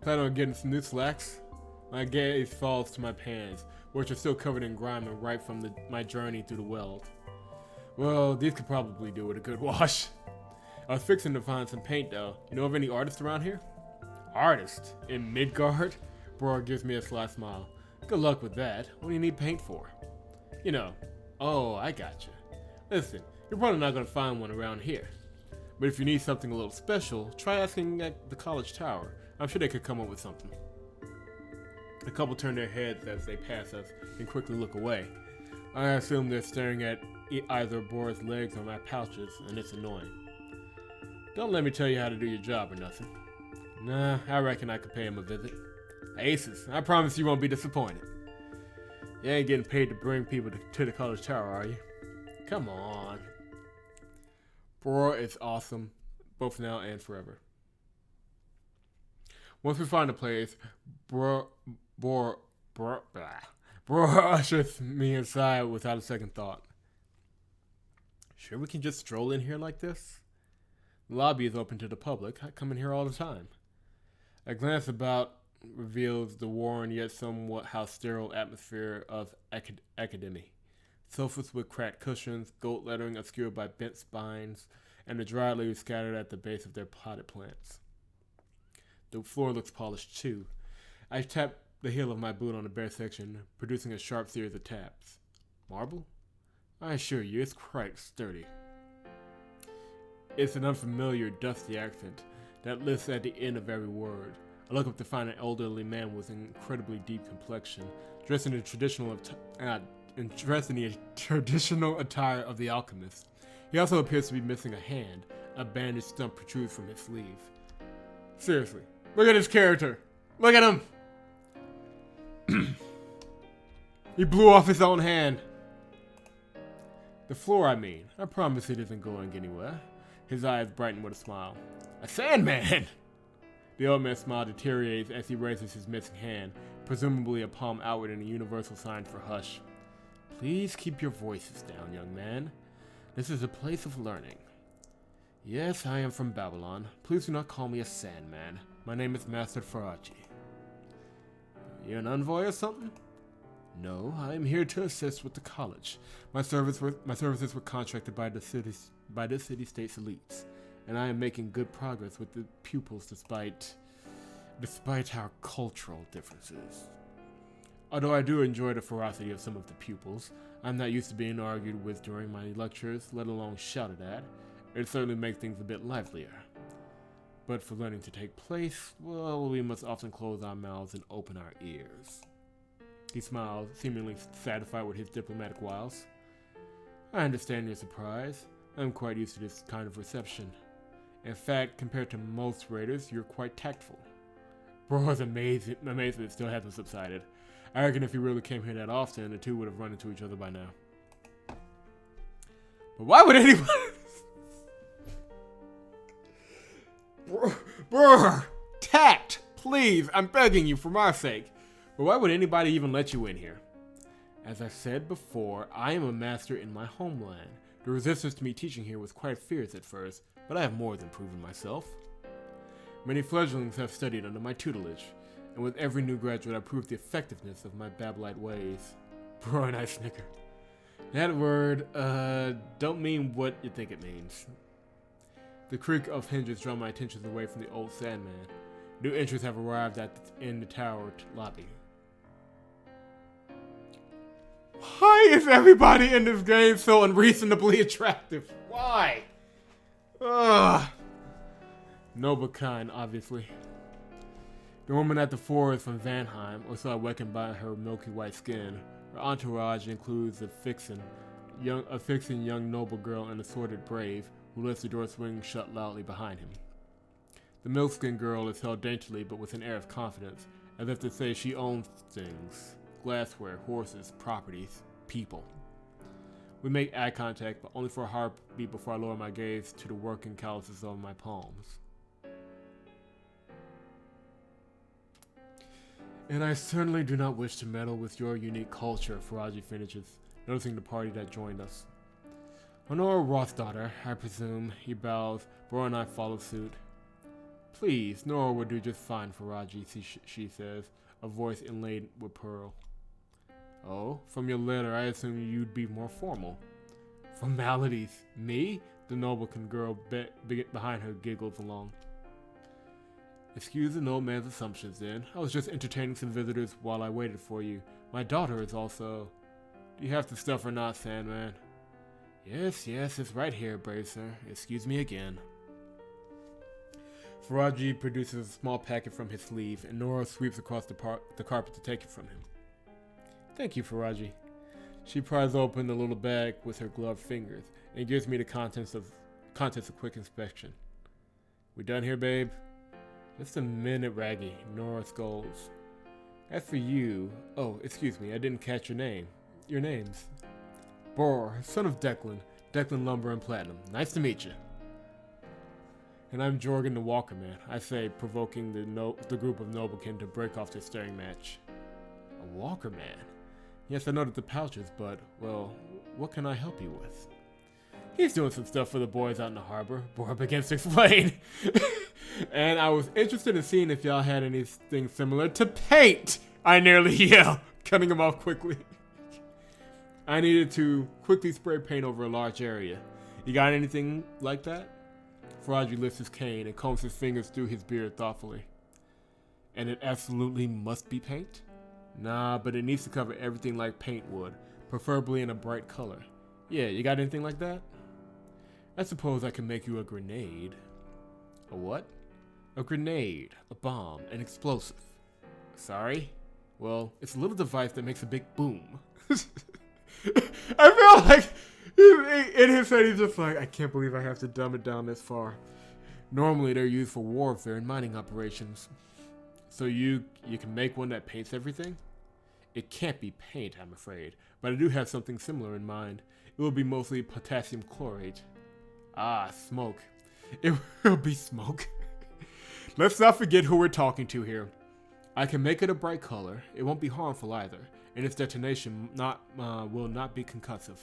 Plan on getting some new slacks? My gaze falls to my pants, which are still covered in grime and ripe from my journey through the weld. Well, these could probably do with a good wash. I was fixing to find some paint, though. You know of any artists around here? Artist? In Midgard? Bro gives me a sly smile. Good luck with that. What do you need paint for? You know. Oh, I gotcha. Listen, you're probably not gonna find one around here. But if you need something a little special, try asking at the college tower. I'm sure they could come up with something. A couple turn their heads as they pass us and quickly look away. I assume they're staring at either Bora's legs or my pouches, and it's annoying. Don't let me tell you how to do your job or nothing. Nah, I reckon I could pay him a visit. Aces, I promise you won't be disappointed. You ain't getting paid to bring people to the college tower, are you? Come on. Bora is awesome, both now and forever. Once we find a place, Bora ushers me inside without a second thought. Sure we can just stroll in here like this? The lobby is open to the public. I come in here all the time. A glance about reveals the worn yet somewhat sterile atmosphere of academy. Sofas with cracked cushions, gold lettering obscured by bent spines, and the dried leaves scattered at the base of their potted plants. The floor looks polished too. I tap the heel of my boot on the bare section, producing a sharp series of taps. Marble? I assure you, it's quite sturdy. It's an unfamiliar, dusty accent that lisps at the end of every word. I look up to find an elderly man with an incredibly deep complexion, dressed in the traditional attire of the alchemist. He also appears to be missing a hand. A bandaged stump protrudes from his sleeve. Seriously, look at his character. Look at him! He blew off his own hand. The floor, I mean. I promise it isn't going anywhere. His eyes brighten with a smile. A Sandman! The old man's smile deteriorates as he raises his missing hand, presumably a palm outward in a universal sign for hush. Please keep your voices down, young man. This is a place of learning. Yes, I am from Babylon. Please do not call me a Sandman. My name is Master Farachi. You an envoy or something? No, I am here to assist with the college. My services were contracted by the city-state's elites, and I am making good progress with the pupils despite our cultural differences. Although I do enjoy the ferocity of some of the pupils, I'm not used to being argued with during my lectures, let alone shouted at. It certainly makes things a bit livelier. But for learning to take place, well, we must often close our mouths and open our ears. He smiled, seemingly satisfied with his diplomatic wiles. I understand your surprise. I'm quite used to this kind of reception. In fact, compared to most raiders, you're quite tactful. Bro's amazement still hasn't subsided. I reckon if he really came here that often, the two would have run into each other by now. But why would anyone... Brr! Tact! Please, I'm begging you for my sake. But why would anybody even let you in here? As I said before, I am a master in my homeland. The resistance to me teaching here was quite fierce at first, but I have more than proven myself. Many fledglings have studied under my tutelage, and with every new graduate I prove the effectiveness of my Babylite ways. Bro and I snicker. That word, don't mean what you think it means. The creak of hinges draw my attention away from the old Sandman. New entrants have arrived in the tower lobby. Why is everybody in this game so unreasonably attractive? Why? Ugh. Noble kind, obviously. The woman at the fore is from Vanheim, or so awakened by her milky white skin. Her entourage includes a fixin' young noble girl and a sordid brave, who lets the door swing shut loudly behind him. The milk-skinned girl is held daintily but with an air of confidence, as if to say she owns things. Glassware, horses, properties, people. We make eye contact, but only for a heartbeat before I lower my gaze to the working calluses on my palms. And I certainly do not wish to meddle with your unique culture, Faraji finishes, noticing the party that joined us. Honora Rothsdaughter, I presume, he bows. Bro and I follow suit. Please, Nora would do just fine, Faraji, she says, a voice inlaid with pearl. Oh, from your letter, I assume you'd be more formal. Formalities? Me? The noblekin girl behind her giggles along. Excuse an old man's assumptions, then. I was just entertaining some visitors while I waited for you. My daughter is also... Do you have the stuff or not, Sandman? Yes, it's right here, brave sir. Excuse me again. Faraji produces a small packet from his sleeve, and Nora sweeps across the carpet to take it from him. Thank you, Faraji. She pries open the little bag with her gloved fingers, and gives me the contents of quick inspection. We done here, babe? Just a minute, Raggy, Nora scolds. As for you... Oh, excuse me, I didn't catch your name. Your name's... Bor, son of Declan. Declan Lumber and Platinum. Nice to meet you. And I'm Jorgen the Walkerman, I say, provoking the group of noblekin to break off their staring match. A Walkerman? Yes, I noted the pouches, but, well, what can I help you with? He's doing some stuff for the boys out in the harbor, Bor begins to explain. And I was interested in seeing if y'all had anything similar to paint! I nearly yell, cutting him off quickly. I needed to quickly spray paint over a large area. You got anything like that? Faraji lifts his cane and combs his fingers through his beard thoughtfully. And it absolutely must be paint? Nah, but it needs to cover everything like paint would, preferably in a bright color. Yeah, you got anything like that? I suppose I can make you a grenade. A what? A grenade, a bomb, an explosive. Sorry? Well, it's a little device that makes a big boom. I feel like in his head he's just like, I can't believe I have to dumb it down this far. Normally they're used for warfare and mining operations. So you can make one that paints everything? It can't be paint, I'm afraid, but I do have something similar in mind. It will be mostly potassium chlorate. Ah, smoke. It will be smoke. Let's not forget who we're talking to here. I can make it a bright color. It won't be harmful either, and its detonation will not be concussive.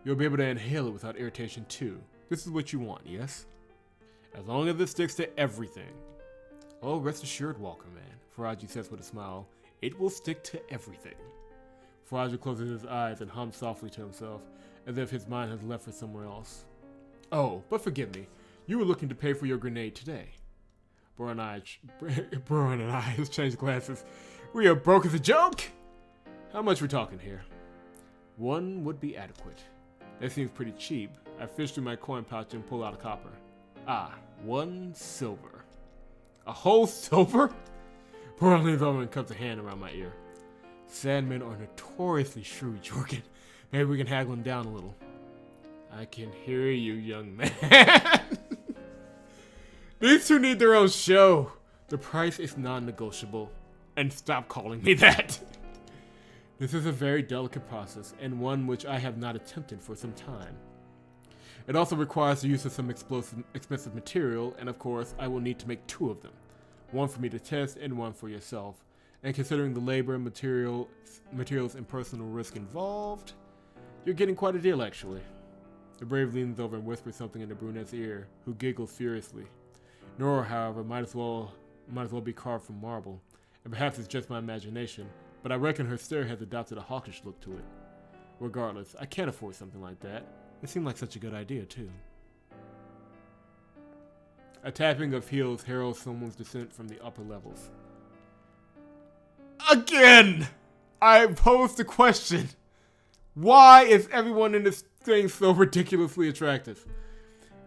You'll be able to inhale it without irritation too. This is what you want, yes? As long as it sticks to everything. Oh, rest assured, Walkerman, Faraji says with a smile. It will stick to everything. Faraji closes his eyes and hums softly to himself, as if his mind has left for somewhere else. Oh, but forgive me. You were looking to pay for your grenade today. Bro and I exchanged glances. We are broke as a joke? How much we're talking here? 1 would be adequate. That seems pretty cheap. I fish through my coin pouch and pull out a copper. 1 silver. A whole silver? Poor leans over and cups a hand around my ear. Sandmen are notoriously shrewd, Jorgen. Maybe we can haggle them down a little. I can hear you, young man. These two need their own show. The price is non-negotiable. And stop calling me that. This is a very delicate process, and one which I have not attempted for some time. It also requires the use of some expensive material, and of course, I will need to make 2 of them. 1 for me to test, and 1 for yourself. And considering the labor, materials, and personal risk involved, you're getting quite a deal, actually. The brave leans over and whispers something in the brunette's ear, who giggles furiously. Nora, however, might as well be carved from marble, and perhaps it's just my imagination, but I reckon her stare has adopted a hawkish look to it. Regardless, I can't afford something like that. It seemed like such a good idea, too. A tapping of heels heralds someone's descent from the upper levels. Again! I posed the question. Why is everyone in this thing so ridiculously attractive?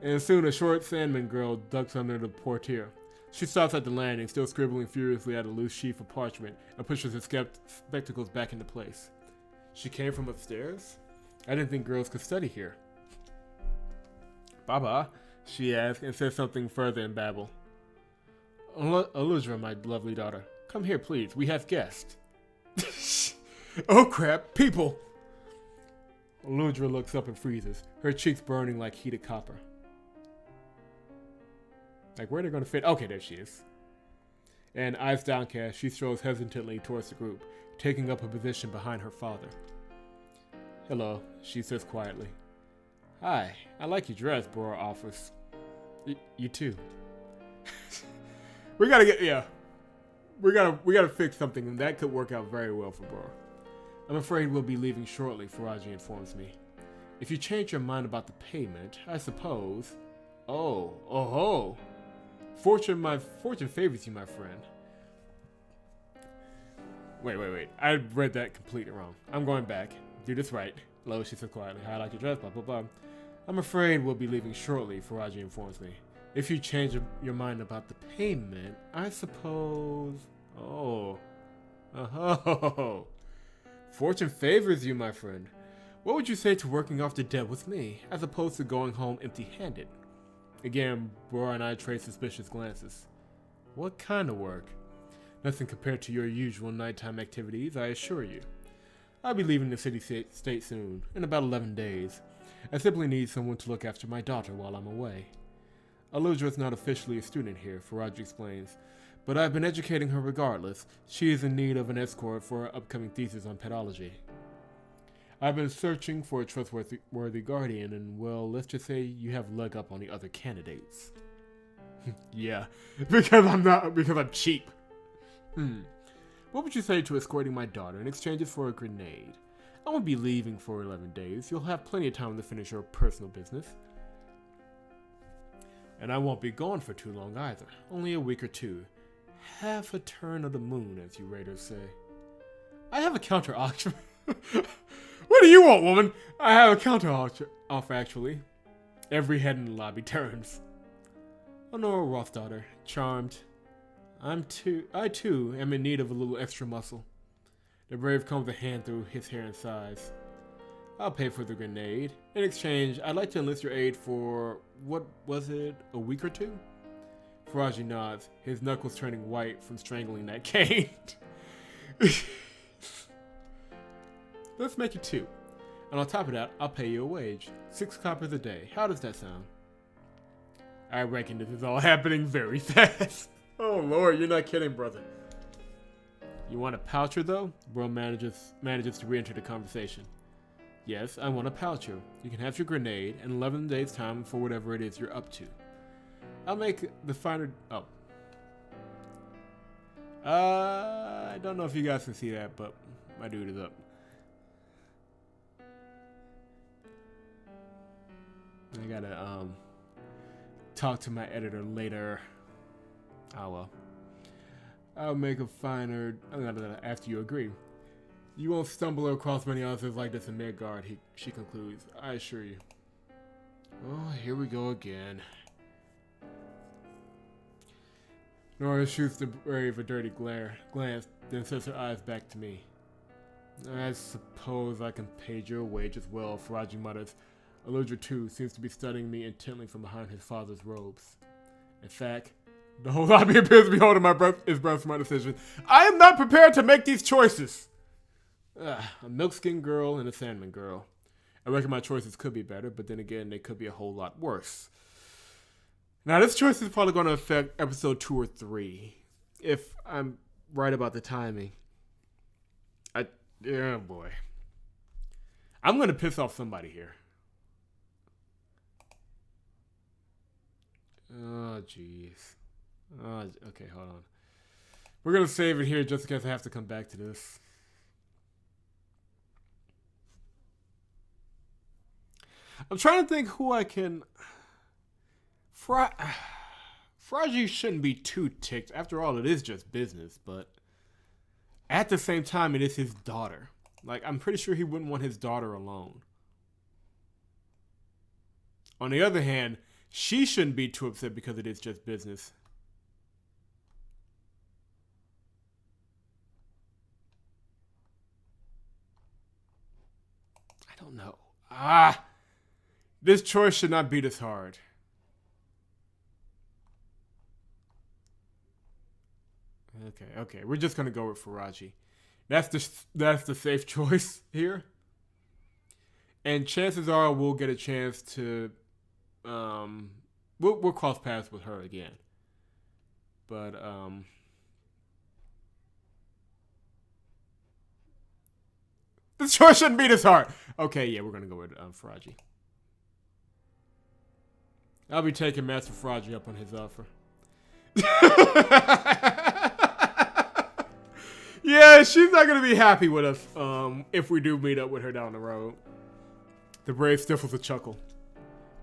And soon a short Sandman girl ducks under the portiere. She stops at the landing, still scribbling furiously at a loose sheaf of parchment, and pushes her spectacles back into place. She came from upstairs? I didn't think girls could study here. Baba, she asks, and says something further in babble. Eludra, my lovely daughter, come here, please. We have guests. Oh crap, people! Eludra looks up and freezes, her cheeks burning like heated copper. Like, where are they going to fit? Okay, there she is. And eyes downcast, she strolls hesitantly towards the group, taking up a position behind her father. Hello, she says quietly. Hi, I like your dress, Bora offers. You too. We gotta fix something, and that could work out very well for Bora. I'm afraid we'll be leaving shortly, Faraji informs me. If you change your mind about the payment, I suppose... Oh. Fortune favors you, my friend. Wait. I read that completely wrong. I'm going back. Do this right. Hello, she said quietly. I like your dress, blah, blah, blah. I'm afraid we'll be leaving shortly, Faraji informs me. If you change your mind about the payment, I suppose... Oh. Fortune favors you, my friend. What would you say to working off the debt with me, as opposed to going home empty-handed? Again, Bora and I trade suspicious glances. What kind of work? Nothing compared to your usual nighttime activities, I assure you. I'll be leaving the city-state soon, in about 11 days. I simply need someone to look after my daughter while I'm away. Eludra is not officially a student here, Faraji explains, but I've been educating her regardless. She is in need of an escort for her upcoming thesis on pedology. I've been searching for a trustworthy guardian, and well, let's just say you have a leg up on the other candidates. Yeah, because I'm cheap. What would you say to escorting my daughter in exchange for a grenade? I won't be leaving for 11 days. You'll have plenty of time to finish your personal business. And I won't be gone for too long either. Only a week or 2. Half a turn of the moon, as you raiders say. I have a counter offer. What do you want, woman? I have a counter offer, actually. Every head in the lobby turns. Honora Rothsdaughter, charmed. I too am in need of a little extra muscle. The brave combs a hand through his hair and sighs. I'll pay for the grenade. In exchange, I'd like to enlist your aid for, what was it, a week or 2? Faraji nods, his knuckles turning white from strangling that cane. Let's make it 2. And on top of that, I'll pay you a wage. 6 coppers a day. How does that sound? I reckon this is all happening very fast. Oh lord, you're not kidding, brother. You want a poucher though? Bro manages to re-enter the conversation. Yes, I want a poucher. You can have your grenade and 11 days time for whatever it is you're up to. I'll make the finer... Oh. I don't know if you guys can see that, but my dude is up. I gotta talk to my editor later. Oh well. I'll make a finer after you agree. You won't stumble across many others like this in Midgard, she concludes. I assure you. Oh, here we go again. Nora shoots the brave a dirty glance, then sets her eyes back to me. I suppose I can pay your wage as well, Faraji mutters. Aludra, too, seems to be studying me intently from behind his father's robes. In fact, the whole lobby appears to be holding his breath for my decision. I am not prepared to make these choices! A milk-skinned girl and a sandman girl. I reckon my choices could be better, but then again, they could be a whole lot worse. Now, this choice is probably going to affect episode 2 or 3, if I'm right about the timing. Yeah, boy. I'm going to piss off somebody here. Oh, jeez. Oh, okay, hold on. We're going to save it here just in case I have to come back to this. I'm trying to think who I can... Fraji shouldn't be too ticked. After all, it is just business, but at the same time, it is his daughter. Like, I'm pretty sure he wouldn't want his daughter alone. On the other hand, she shouldn't be too upset because it is just business. I don't know. This choice should not be this hard. Okay. We're just gonna go with Faraji. That's the safe choice here. And chances are we'll get a chance to we'll cross paths with her again. But this choice shouldn't be this hard. Okay, yeah, we're gonna go with Faraji. I'll be taking Master Faraji up on his offer. Yeah, she's not gonna be happy with us if we do meet up with her down the road. The brave stifles a chuckle.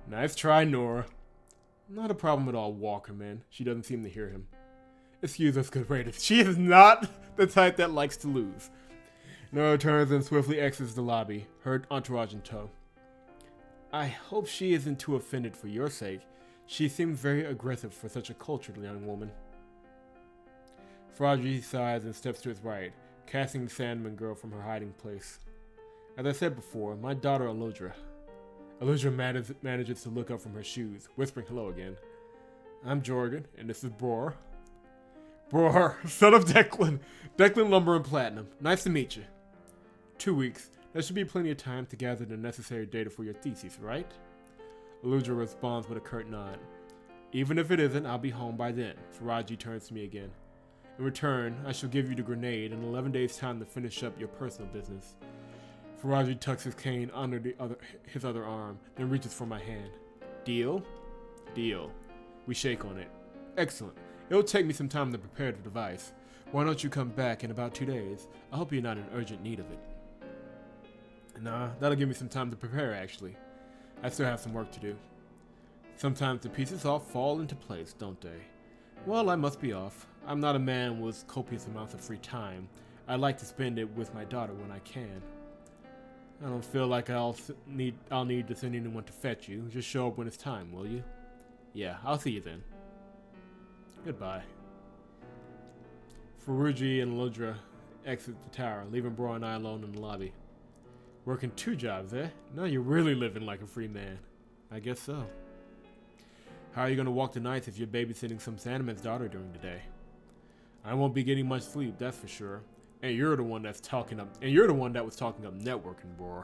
Nice try, Nora. Not a problem at all, Walkerman. She doesn't seem to hear him. Excuse us, good waiters. She is not the type that likes to lose. Nora turns and swiftly exits the lobby, her entourage in tow. I hope she isn't too offended for your sake. She seems very aggressive for such a cultured young woman. Faraji sighs and steps to his right, casting the Sandman girl from her hiding place. As I said before, my daughter Aludra. Aludra manages to look up from her shoes, whispering hello again. I'm Jorgen, and this is Bror. Bror, son of Declan. Declan Lumber and Platinum. Nice to meet you. 2 weeks. There should be plenty of time to gather the necessary data for your thesis, right? Aludra responds with a curt nod. Even if it isn't, I'll be home by then. Faraji turns to me again. In return, I shall give you the grenade in 11 days' time to finish up your personal business. Faraji tucks his cane under his other arm, then reaches for my hand. Deal? Deal. We shake on it. Excellent. It'll take me some time to prepare the device. Why don't you come back in about 2 days? I hope you're not in urgent need of it. Nah, that'll give me some time to prepare, actually. I still have some work to do. Sometimes the pieces all fall into place, don't they? Well, I must be off. I'm not a man with copious amounts of free time. I like to spend it with my daughter when I can. I don't feel like I'll need to send anyone to fetch you. Just show up when it's time, will you? Yeah, I'll see you then. Goodbye. Faraji and Aludra exit the tower, leaving Bro and I alone in the lobby. Working 2 jobs, eh? Now you're really living like a free man. I guess so. How are you gonna walk the nights if you're babysitting some Sandman's daughter during the day? I won't be getting much sleep, that's for sure. And you're the one that was talking up networking, bro.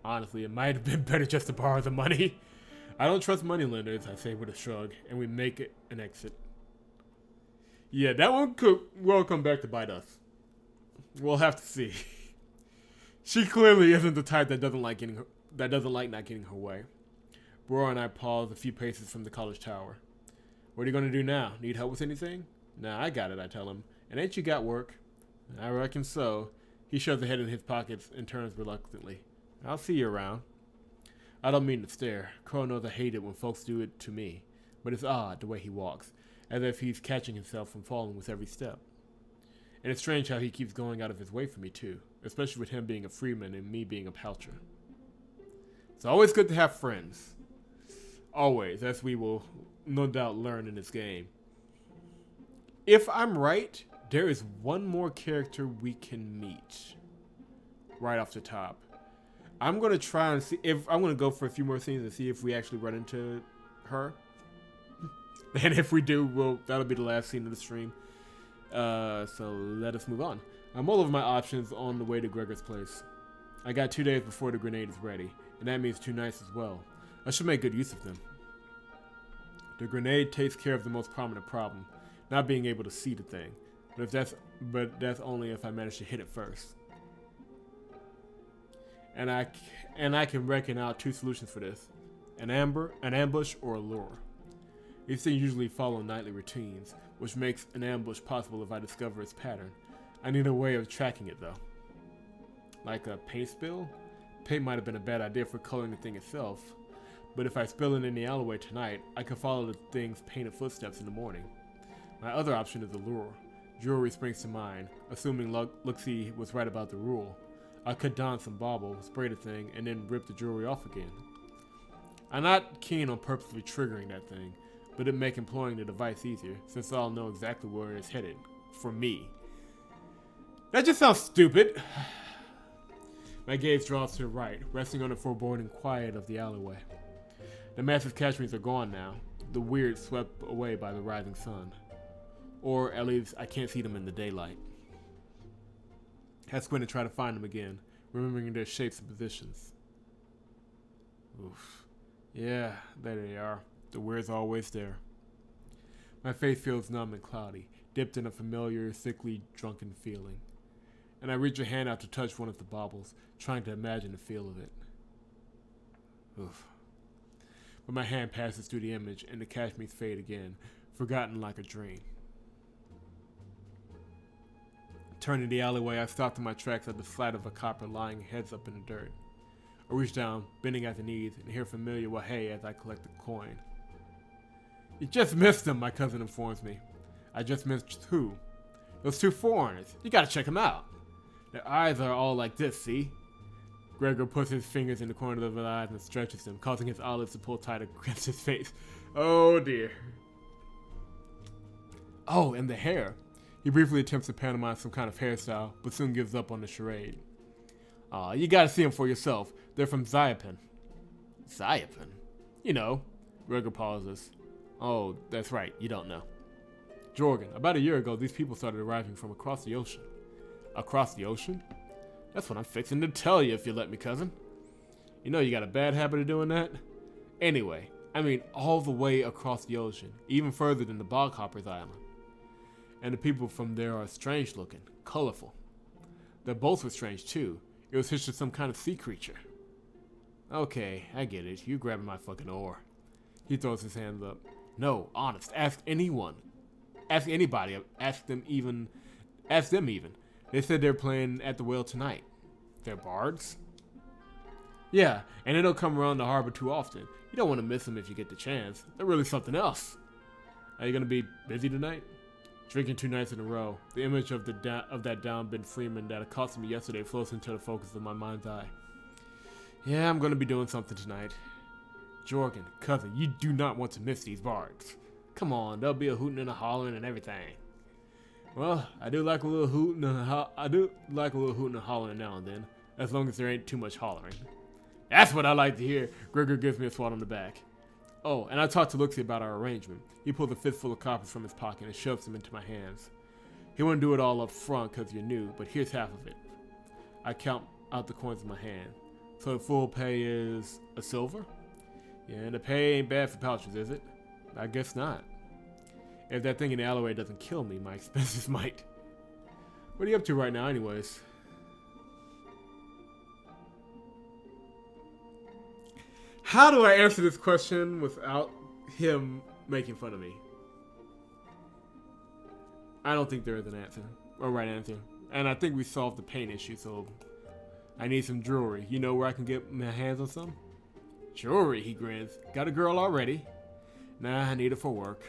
Honestly, it might have been better just to borrow the money. I don't trust moneylenders, I say with a shrug, and we make it an exit. Yeah, that one could well come back to bite us. We'll have to see. She clearly isn't the type that doesn't like not getting her way. Bro and I pause a few paces from the college tower. What are you gonna do now? Need help with anything? Nah, I got it, I tell him. And ain't you got work? I reckon so. He shoves the head in his pockets and turns reluctantly. I'll see you around. I don't mean to stare. Crow knows I hate it when folks do it to me. But it's odd, the way he walks. as if he's catching himself from falling with every step. And it's strange how he keeps going out of his way for me too, especially with him being a freeman and me being a poucher. It's always good to have friends. Always, as we will no doubt learn in this game. If I'm right, there is one more character we can meet. Right off the top. I'm going to try and see if I'm going to go for a few more things and see if we actually run into her. And if we do, that'll be the last scene of the stream. So let us move on. I'm all over my options on the way to Gregor's place. I got 2 days before the grenade is ready, and that means 2 nights as well. I should make good use of them. The grenade takes care of the most prominent problem, not being able to see the thing. But that's only if I manage to hit it first. And I can reckon out 2 solutions for this: an ambush, or a lure. These things usually follow nightly routines, which makes an ambush possible if I discover its pattern. I need a way of tracking it though. Like a paint spill? Paint might have been a bad idea for coloring the thing itself, but if I spill it in the alleyway tonight, I can follow the thing's painted footsteps in the morning. My other option is a lure. Jewelry springs to mind, assuming Luxie was right about the rule. I could don some bauble, spray the thing, and then rip the jewelry off again. I'm not keen on purposely triggering that thing, but it'd make employing the device easier, since I'll know exactly where it's headed. For me. That just sounds stupid. My gaze draws to the right, resting on the foreboding quiet of the alleyway. The massive catchments are gone now, the weird swept away by the rising sun. Or at least I can't see them in the daylight. I squint and try to find them again, remembering their shapes and positions. Oof. Yeah, there they are. The weird's always there. My face feels numb and cloudy, dipped in a familiar, sickly, drunken feeling. And I reach a hand out to touch one of the baubles, trying to imagine the feel of it. Oof. But my hand passes through the image, and the cashmeres fade again, forgotten like a dream. Turning the alleyway, I stopped in my tracks at the flat of a copper lying heads up in the dirt. I reach down, bending at the knees, and hear familiar wah-hey as I collect the coin. You just missed them, my cousin informs me. I just missed who? Those 2 foreigners. You gotta check them out. Their eyes are all like this, see? Gregor puts his fingers in the corners of his eyes and stretches them, causing his eyelids to pull tight against his face. Oh dear. Oh, and the hair. He briefly attempts to pantomime some kind of hairstyle, but soon gives up on the charade. Aw, you gotta see them for yourself. They're from Zyapin. Zyapin? You know. Gregor pauses. Oh, that's right, you don't know. Jorgen, about a year ago, these people started arriving from across the ocean. Across the ocean? That's what I'm fixing to tell you, if you let me, cousin. You know you got a bad habit of doing that? Anyway, I mean all the way across the ocean, even further than the Boghoppers Island. And the people from there are strange looking, colorful. Their boats were strange too. It was hitched to some kind of sea creature. Okay, I get it. You grabbing my fucking oar. He throws his hands up. No, honest. Ask anyone. Ask anybody. Ask them even. They said they're playing at the Whale tonight. They're bards? Yeah, and they don't come around the harbor too often. You don't want to miss them if you get the chance. They're really something else. Are you going to be busy tonight? Drinking 2 nights in a row. The image of that downbent freeman that accosted me yesterday floats into the focus of my mind's eye. Yeah, I'm going to be doing something tonight. Jorgen, cousin, you do not want to miss these bards. Come on, there'll be a hooting and a hollering and everything. Well, I do like a little hooting and hollering now and then, as long as there ain't too much hollering. That's what I like to hear. Gregor gives me a swat on the back. Oh, and I talked to Luxie about our arrangement. He pulls a fistful of coppers from his pocket and shoves them into my hands. He wouldn't do it all up front because you're new, but here's half of it. I count out the coins in my hand. So the full pay is a silver? Yeah, and the pay ain't bad for pouches, is it? I guess not. If that thing in the alleyway doesn't kill me, my expenses might. What are you up to right now anyways? How do I answer this question without him making fun of me? I don't think there is an answer, or right answer. And I think we solved the paint issue, so I need some jewelry. You know where I can get my hands on some? Jewelry, he grins. Got a girl already. Nah, I need it for work.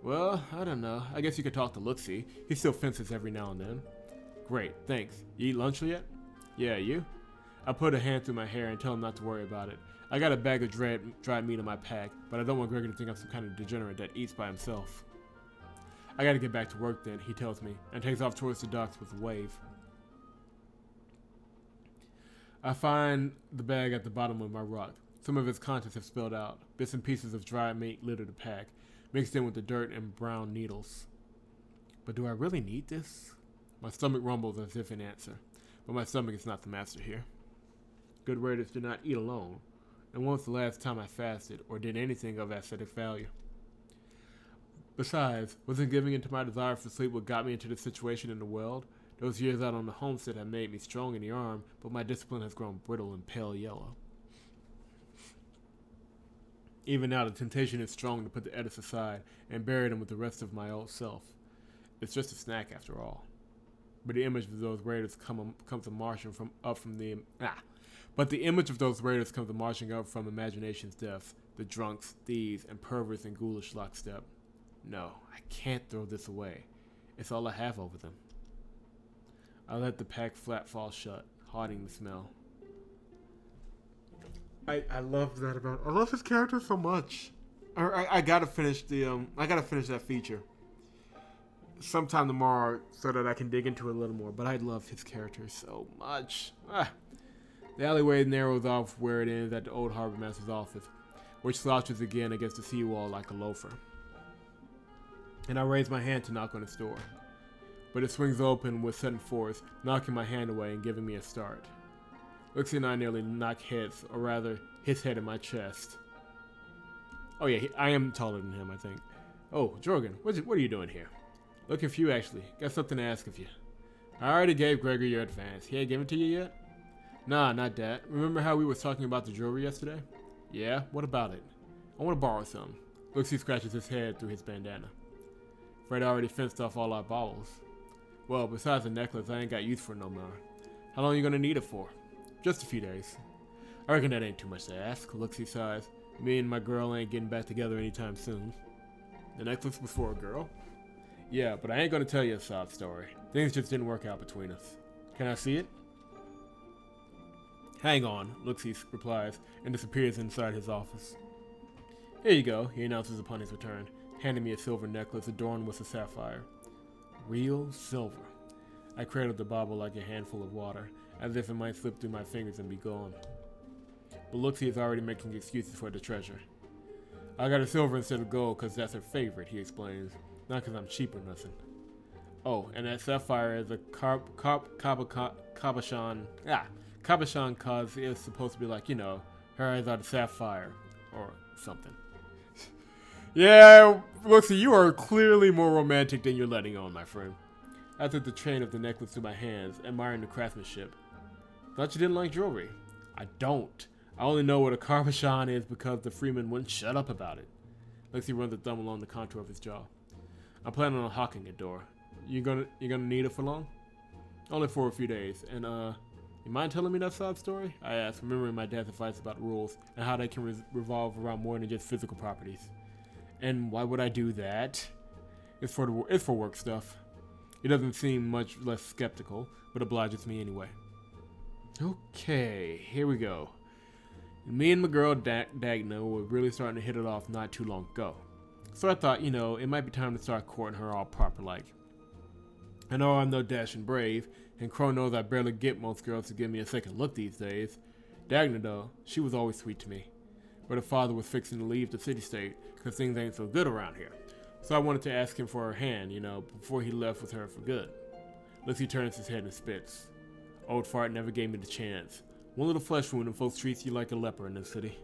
Well, I don't know. I guess you could talk to Looksy. He still fences every now and then. Great, thanks. You eat lunch yet? Yeah, you? I put a hand through my hair and tell him not to worry about it. I got a bag of dried meat in my pack, but I don't want Gregory to think I'm some kind of degenerate that eats by himself. I gotta get back to work then, he tells me, and takes off towards the docks with a wave. I find the bag at the bottom of my ruck. Some of its contents have spilled out. Bits and pieces of dried meat litter the pack, mixed in with the dirt and brown needles. But do I really need this? My stomach rumbles as if in answer, but my stomach is not the master here. Good raiders do not eat alone, and when was the last time I fasted or did anything of aesthetic value? Besides, wasn't giving in to my desire for sleep what got me into this situation in the world? Those years out on the homestead have made me strong in the arm, but my discipline has grown brittle and pale yellow. Even now, the temptation is strong to put the edits aside and bury them with the rest of my old self. It's just a snack after all. But the image of those raiders comes marching up from imagination's depths, the drunks, thieves, and perverts in ghoulish lockstep. No, I can't throw this away. It's all I have over them. I let the pack flap fall shut, haunting the smell. I love that about. I love his character so much. I gotta finish that feature sometime tomorrow so that I can dig into it a little more. But I love his character so much. The alleyway narrows off where it ends at the old harbor master's office, which slouches again against the seawall like a loafer. And I raise my hand to knock on its door, but it swings open with sudden force, knocking my hand away and giving me a start. Looksy and I nearly knock heads, or rather, his head in my chest. Oh yeah, I am taller than him, I think. Oh, Jorgen, what are you doing here? Looking for you, actually. Got something to ask of you. I already gave Gregory your advance. He ain't given it to you yet? Nah, not that. Remember how we was talking about the jewelry yesterday? Yeah, what about it? I want to borrow some. Looksy scratches his head through his bandana. Fred already fenced off all our baubles. Well, besides the necklace, I ain't got use for it no more. How long you gonna need it for? Just a few days. I reckon that ain't too much to ask, Looksy sighs. Me and my girl ain't getting back together anytime soon. The necklace was for a girl? Yeah, but I ain't gonna tell you a sob story. Things just didn't work out between us. Can I see it? Hang on, Looksy replies, and disappears inside his office. Here you go, he announces upon his return, handing me a silver necklace adorned with a sapphire. Real silver. I cradled the bauble like a handful of water, as if it might slip through my fingers and be gone. But Looksy is already making excuses for the treasure. I got a silver instead of gold because that's her favorite, he explains. Not because I'm cheap or nothing. Oh, and that sapphire is a cabochon. Cabochon cause it's supposed to be like, her eyes are the sapphire. Or something. Yeah, Looksy, you are clearly more romantic than you're letting on, my friend. I took the chain of the necklace to my hands, admiring the craftsmanship. Thought you didn't like jewelry. I don't. I only know what a cabochon is because the freeman wouldn't shut up about it. Looksy runs a thumb along the contour of his jaw. I'm planning on hawking it, Dora. You gonna need it for long? Only for a few days. And you mind telling me that sob story? I asked, remembering my dad's advice about rules and how they can revolve around more than just physical properties. And why would I do that? It's for work stuff. He doesn't seem much less skeptical, but obliges me anyway. Okay, here we go. Me and my girl Dagna were really starting to hit it off not too long ago. So I thought, it might be time to start courting her all proper like. I know I'm no dashing brave, and Crow knows I barely get most girls to give me a second look these days. Dagna, though, she was always sweet to me. But her father was fixing to leave the city-state, because things ain't so good around here. So I wanted to ask him for her hand, before he left with her for good. Looksy turns his head and spits. Old fart never gave me the chance. One little flesh wound and folks treat you like a leper in this city.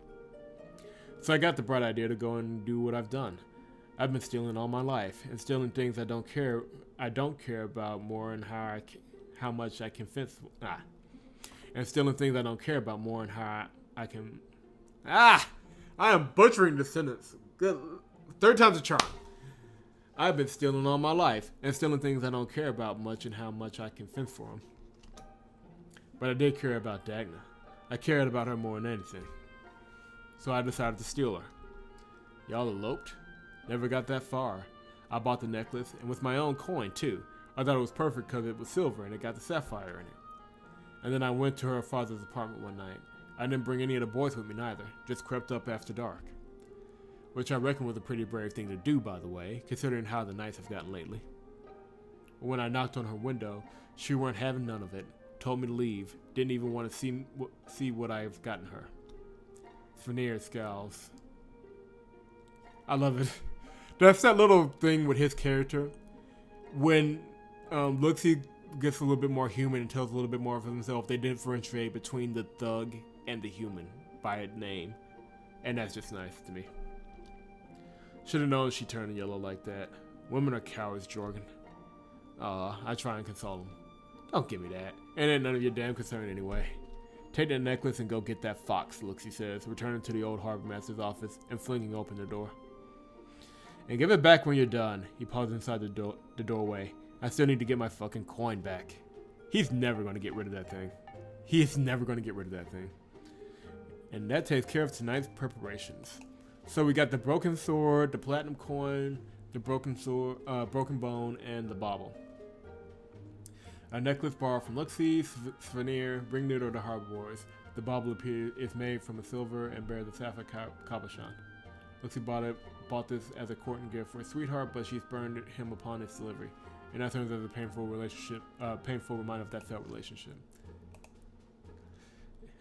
So I got the bright idea to go and do what I've done. I've been stealing all my life, and stealing things I don't care about more and how much I can fence. And stealing things I don't care about more and how I can. I am butchering the sentence. Good, third time's a charm. I've been stealing all my life, and stealing things I don't care about much and how much I can fence for them. But I did care about Dagna. I cared about her more than anything. So I decided to steal her. Y'all eloped? Never got that far. I bought the necklace, and with my own coin, too. I thought it was perfect because it was silver and it got the sapphire in it. And then I went to her father's apartment one night. I didn't bring any of the boys with me neither, just crept up after dark. Which I reckon was a pretty brave thing to do, by the way, considering how the nights have gotten lately. When I knocked on her window, she weren't having none of it, told me to leave, didn't even want to see what I've gotten her. Veneer scowls. I love it. That's that little thing with his character. When Luxie gets a little bit more human and tells a little bit more of himself, they differentiate between the thug and the human by a name. And that's just nice to me. Should have known she turned yellow like that. Women are cowards, Jorgen. I try and console him. Don't give me that. It ain't none of your damn concern anyway. Take that necklace and go get that fox, Luxie says, returning to the old harbor master's office and flinging open the door. And give it back when you're done. He paused inside the doorway. I still need to get my fucking coin back. He's never going to get rid of that thing. He is never going to get rid of that thing. And that takes care of tonight's preparations. So we got the broken sword, the platinum coin, the broken sword, broken bone, and the bauble. A necklace borrowed from Luxie, Veneer, bring near to the harbor boys. The bauble is made from a silver and bears a sapphire cabochon. Luxie bought this as a courting gift for his sweetheart, but she spurned him upon its delivery. And that turns as a painful reminder of that failed relationship.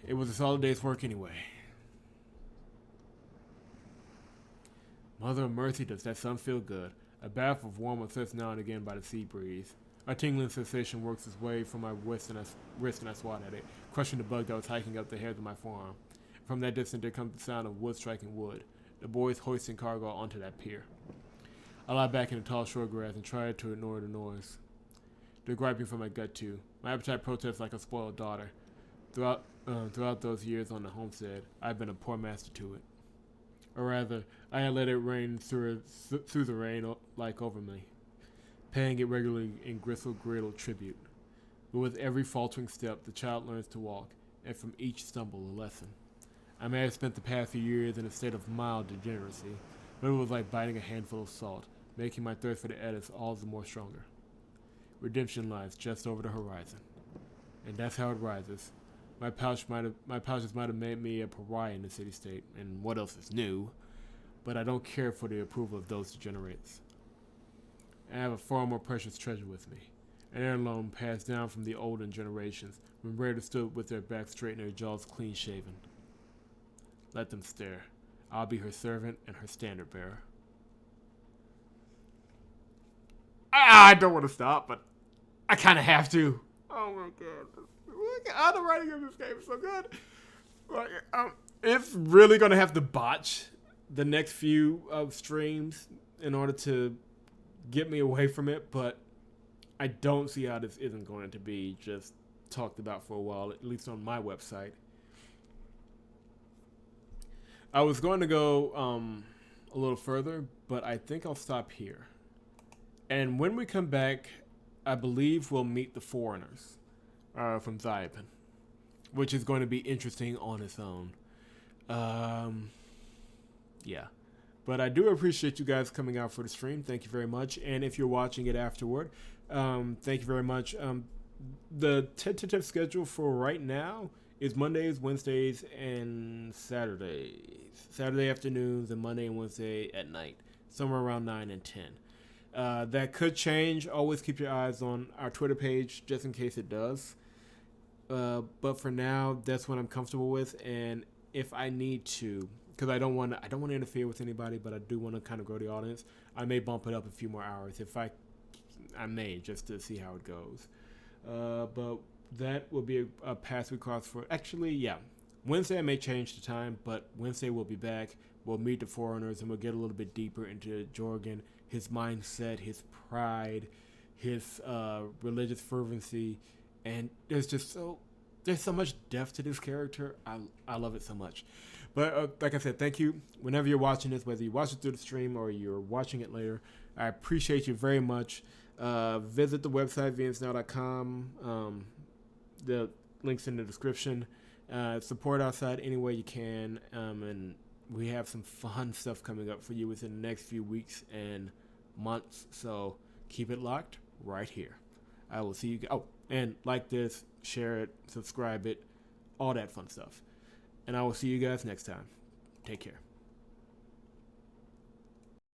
It was a solid day's work anyway. Mother of mercy, does that sun feel good? A bath of warm assists now and again by the sea breeze. A tingling sensation works its way from my wrist and I swat at it, crushing the bug that was hiking up the hairs of my forearm. From that distance there comes the sound of wood striking wood. The boys hoisting cargo onto that pier. I lie back in the tall shore grass and try to ignore the noise. They're griping from my gut too. My appetite protests like a spoiled daughter. Throughout those years on the homestead, I've been a poor master to it. Or rather, I had let it rain through the rain like over me, paying it regularly in gristle-griddle tribute. But with every faltering step, the child learns to walk, and from each stumble a lesson. I may have spent the past few years in a state of mild degeneracy, but it was like biting a handful of salt, making my thirst for the eddies all the more stronger. Redemption lies just over the horizon, and that's how it rises. My pouches might have made me a pariah in the city-state, and what else is new, but I don't care for the approval of those degenerates. I have a far more precious treasure with me, an heirloom passed down from the olden generations, when raiders stood with their backs straight and their jaws clean-shaven. Let them stare. I'll be her servant and her standard-bearer. I don't want to stop, but I kind of have to. Oh my god. All the writing of this game is so good. Like, it's really going to have to botch the next few streams in order to get me away from it, but I don't see how this isn't going to be just talked about for a while, at least on my website. I was going to go a little further, but I think I'll stop here. And when we come back, I believe we'll meet the foreigners from Zyban, which is going to be interesting on its own. Yeah. But I do appreciate you guys coming out for the stream. Thank you very much. And if you're watching it afterward, thank you very much. The tentative schedule for right now is Mondays, Wednesdays, and Saturdays. Saturday afternoons and Monday and Wednesday at night, somewhere around 9 and 10. That could change. Always keep your eyes on our Twitter page just in case it does. But for now, that's what I'm comfortable with. And if I need to, because I don't want to interfere with anybody, but I do want to kind of grow the audience, I may bump it up a few more hours if I may, just to see how it goes. But that will be a pass we cross for. Actually, yeah. Wednesday I may change the time, but Wednesday we'll be back. We'll meet the foreigners and we'll get a little bit deeper into Jorgen, his mindset, his pride, his religious fervency, and there's so much depth to this character. I love it so much. But like I said, thank you. Whenever you're watching this, whether you watch it through the stream or you're watching it later, I appreciate you very much. Visit the website, vnsnow.com. The link's in the description. Support our site any way you can. And we have some fun stuff coming up for you within the next few weeks and months. So keep it locked right here. I will see you. Oh, and like this, share it, subscribe it, all that fun stuff. And I will see you guys next time. Take care.